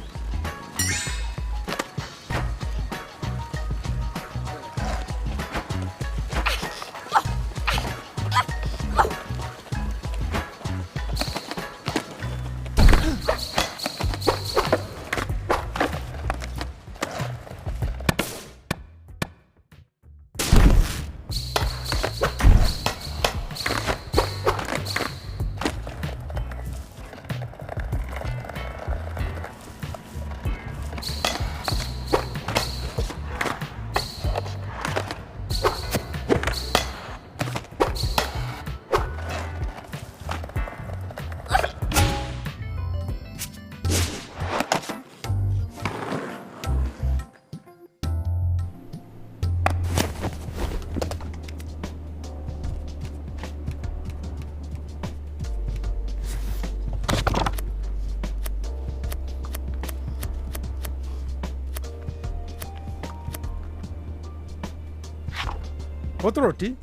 What the roti?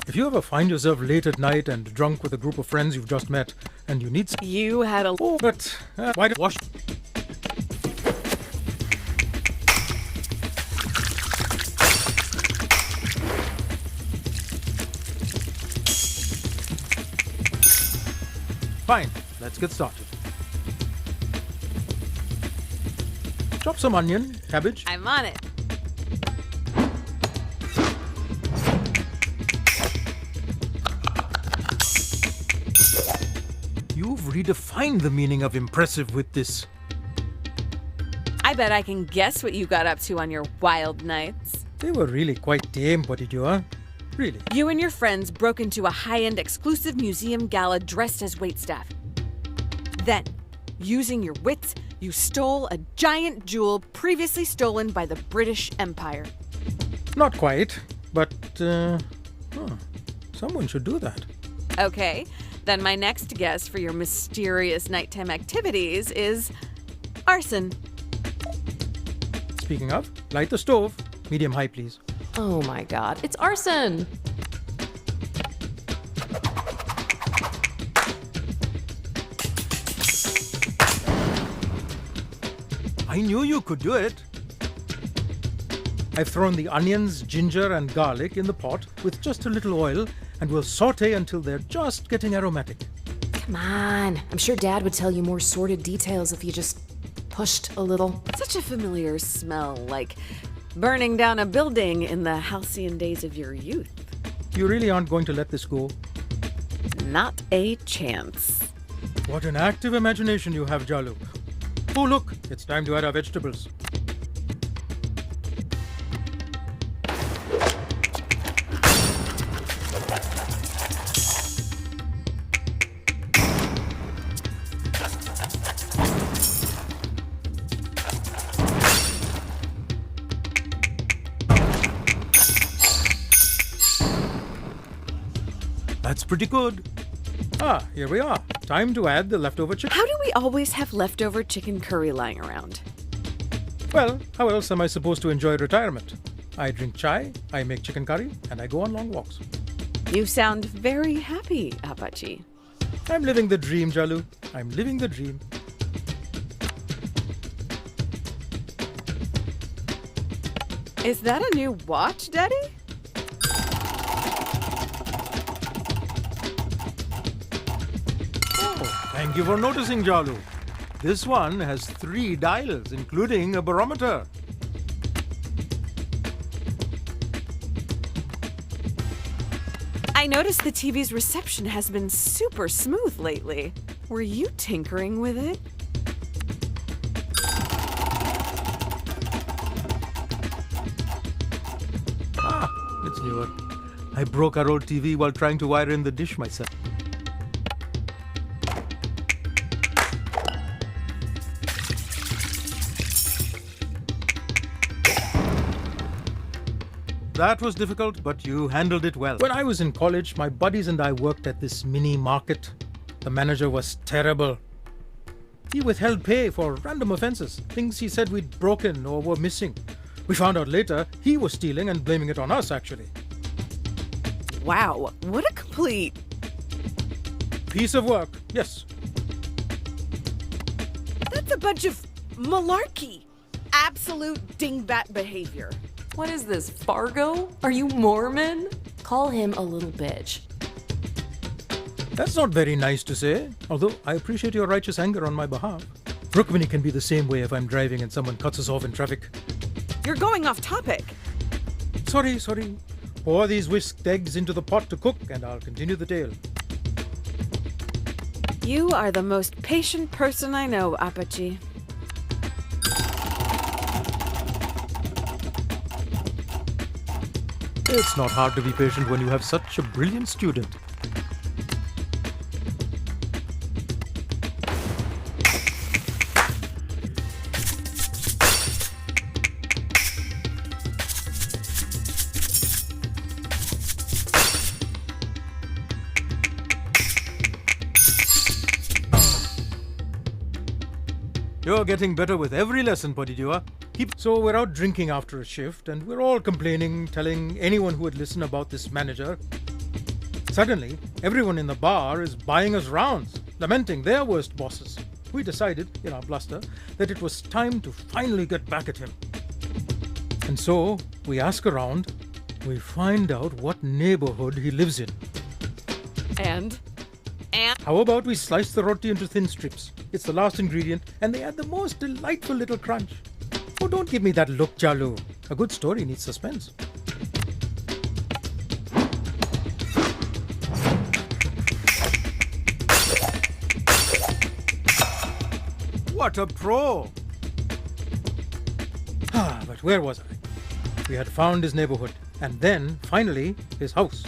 If you ever find yourself late at night and drunk with a group of friends you've just met, and you need You had a... Oh, but why did wash... Fine, let's get started. Chop some onion, cabbage. I'm on it. You've redefined the meaning of impressive with this. I bet I can guess what you got up to on your wild nights. They were really quite tame, what did you, huh? Really? You and your friends broke into a high-end exclusive museum gala dressed as waitstaff. Then, using your wits, you stole a giant jewel previously stolen by the British Empire. Not quite, but someone should do that. Okay, then my next guess for your mysterious nighttime activities is arson. Speaking of, light the stove. Medium high, please. Oh my god, it's arson! I knew you could do it. I've thrown the onions, ginger, and garlic in the pot with just a little oil, and we'll saute until they're just getting aromatic. Come on, I'm sure Dad would tell you more sordid details if you just pushed a little. Such a familiar smell, like burning down a building in the halcyon days of your youth. You really aren't going to let this go? Not a chance. What an active imagination you have, Jalu. Oh, look, it's time to add our vegetables. That's pretty good. Ah, here we are. Time to add the leftover chicken. How do we always have leftover chicken curry lying around? Well, how else am I supposed to enjoy retirement? I drink chai, I make chicken curry, and I go on long walks. You sound very happy, Apache. I'm living the dream, Jalu. I'm living the dream. Is that a new watch, Daddy? Thank you for noticing, Jalu. This one has 3 dials, including a barometer. I noticed the TV's reception has been super smooth lately. Were you tinkering with it? Ah, it's newer. I broke our old TV while trying to wire in the dish myself. That was difficult, but you handled it well. When I was in college, my buddies and I worked at this mini market. The manager was terrible. He withheld pay for random offenses, things he said we'd broken or were missing. We found out later he was stealing and blaming it on us, actually. Wow, what a complete... Piece of work, yes. That's a bunch of malarkey. Absolute dingbat behavior. What is this, Fargo? Are you Mormon? Call him a little bitch. That's not very nice to say, although I appreciate your righteous anger on my behalf. Rukmini can be the same way if I'm driving and someone cuts us off in traffic. You're going off topic. Sorry. Pour these whisked eggs into the pot to cook and I'll continue the tale. You are the most patient person I know, Apache. It's not hard to be patient when you have such a brilliant student. You're getting better with every lesson, Podidua. So we're out drinking after a shift, and we're all complaining, telling anyone who would listen about this manager. Suddenly, everyone in the bar is buying us rounds, lamenting their worst bosses. We decided, in our bluster, that it was time to finally get back at him. And so, we ask around, we find out what neighborhood he lives in. And? How about we slice the roti into thin strips? It's the last ingredient, and they add the most delightful little crunch. Oh, don't give me that look, Chalu. A good story needs suspense. What a pro! But where was I? We had found his neighborhood, and then, finally, his house.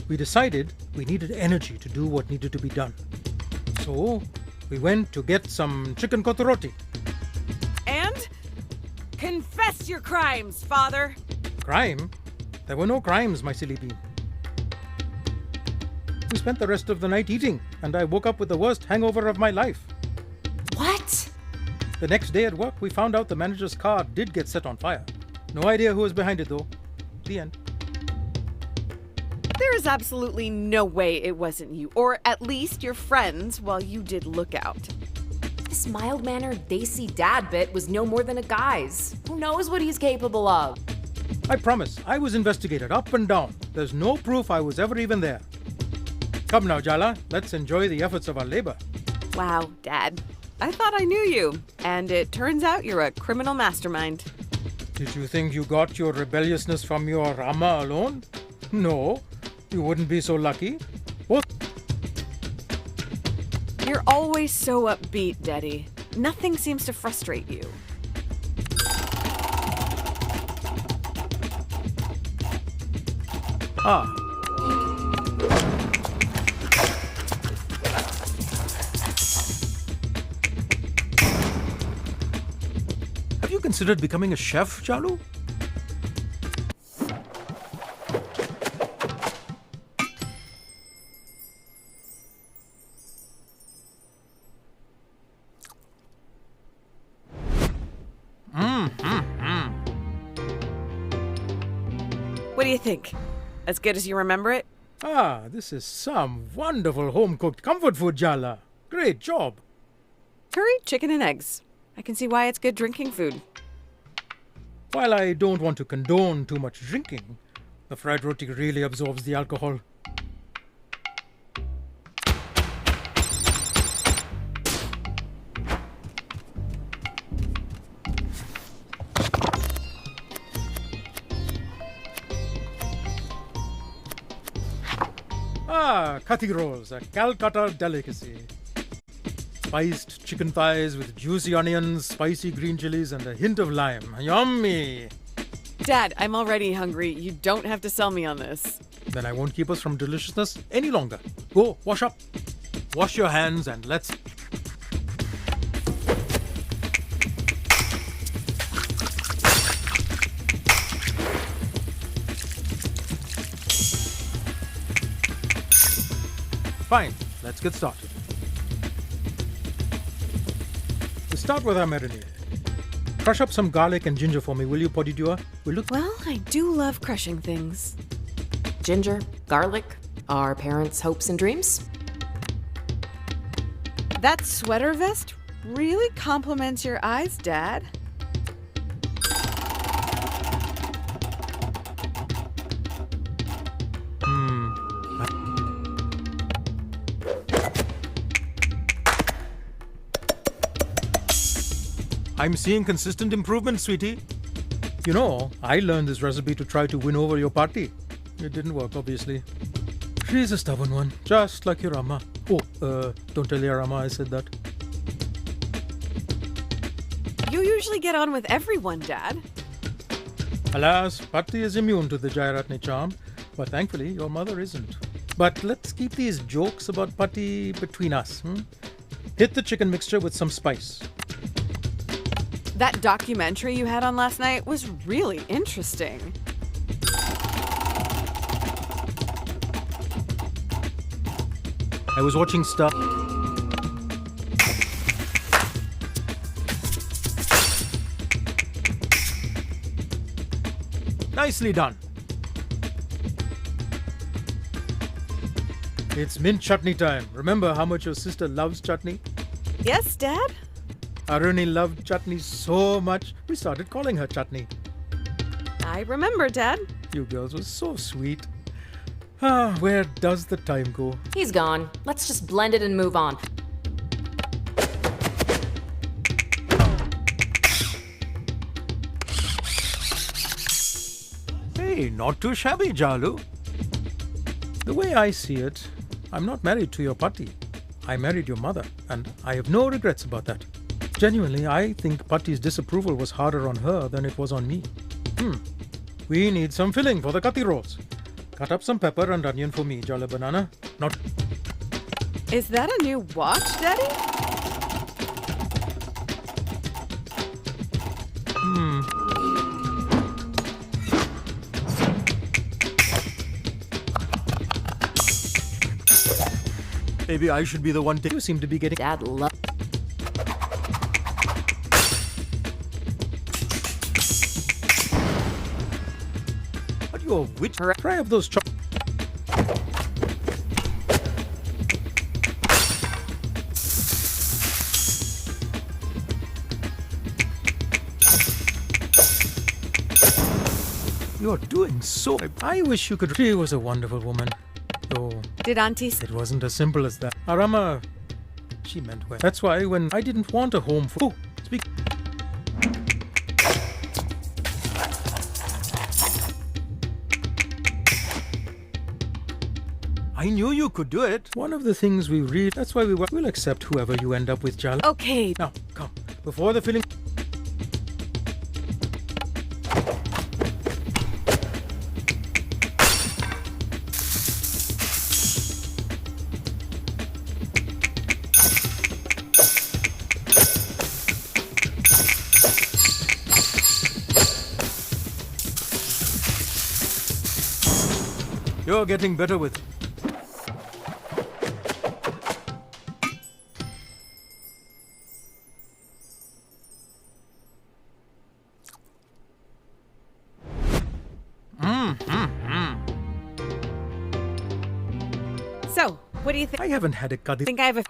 We decided we needed energy to do what needed to be done. So, we went to get some chicken kotoroti. And? Confess your crimes, father! Crime? There were no crimes, my silly bean. We spent the rest of the night eating, and I woke up with the worst hangover of my life. What? The next day at work, we found out the manager's car did get set on fire. No idea who was behind it, though. The end. There is absolutely no way it wasn't you, or at least your friends, while you did look out. This mild-mannered Desi dad bit was no more than a guy's. Who knows what he's capable of? I promise, I was investigated up and down. There's no proof I was ever even there. Come now, Jala, let's enjoy the efforts of our labor. Wow, Dad. I thought I knew you, and it turns out you're a criminal mastermind. Did you think you got your rebelliousness from your Rama alone? No, you wouldn't be so lucky. You're always so upbeat, Daddy. Nothing seems to frustrate you. Ah. Have you considered becoming a chef, Chalu? What do you think? As good as you remember it? Ah, this is some wonderful home-cooked comfort food, Jala. Great job. Curry, chicken, and eggs. I can see why it's good drinking food. While I don't want to condone too much drinking, the fried roti really absorbs the alcohol. Ah, kathi rolls, a Calcutta delicacy. spiced chicken thighs with juicy onions, spicy green chilies, and a hint of lime. Yummy! Dad, I'm already hungry. You don't have to sell me on this. Then I won't keep us from deliciousness any longer. Go, wash up. Wash your hands and let's... Fine, let's get started. To start with our marinade. Crush up some garlic and ginger for me, will you, Podidua? Well, I do love crushing things. Ginger, garlic, our parents' hopes and dreams. That sweater vest really compliments your eyes, Dad. I'm seeing consistent improvement, sweetie. You know, I learned this recipe to try to win over your party. It didn't work, obviously. She's a stubborn one, just like your Amma. Oh, don't tell your Amma I said that. You usually get on with everyone, Dad. Alas, Patti is immune to the Jairatne charm, but thankfully your mother isn't. But let's keep these jokes about Patti between us. Hit the chicken mixture with some spice. That documentary you had on last night was really interesting. I was watching stuff. Nicely done. It's mint chutney time. Remember how much your sister loves chutney? Yes, Dad? Aruni loved chutney so much, we started calling her Chutney. I remember, Dad. You girls were so sweet. Ah, where does the time go? He's gone. Let's just blend it and move on. Hey, not too shabby, Jalu. The way I see it, I'm not married to your Patti. I married your mother, and I have no regrets about that. Genuinely, I think Patti's disapproval was harder on her than it was on me. We need some filling for the kati rolls. Cut up some pepper and onion for me, Jala Banana. Not... Is that a new watch, Daddy? Maybe I should be the one to... You seem to be getting... Dad love... What, you a witch? Try up those chop... You're doing so... I wish you could... She was a wonderful woman. Though... Did Auntie... It wasn't as simple as that. Arama... She meant well. That's why when I didn't want a home for... Oh, speak... I knew you could do it. One of the things we read... That's why we'll accept whoever you end up with, Jala. Okay. Now, come. Before the filling... You're getting better with... So, what do you think? I haven't had a kadi... Think I have a...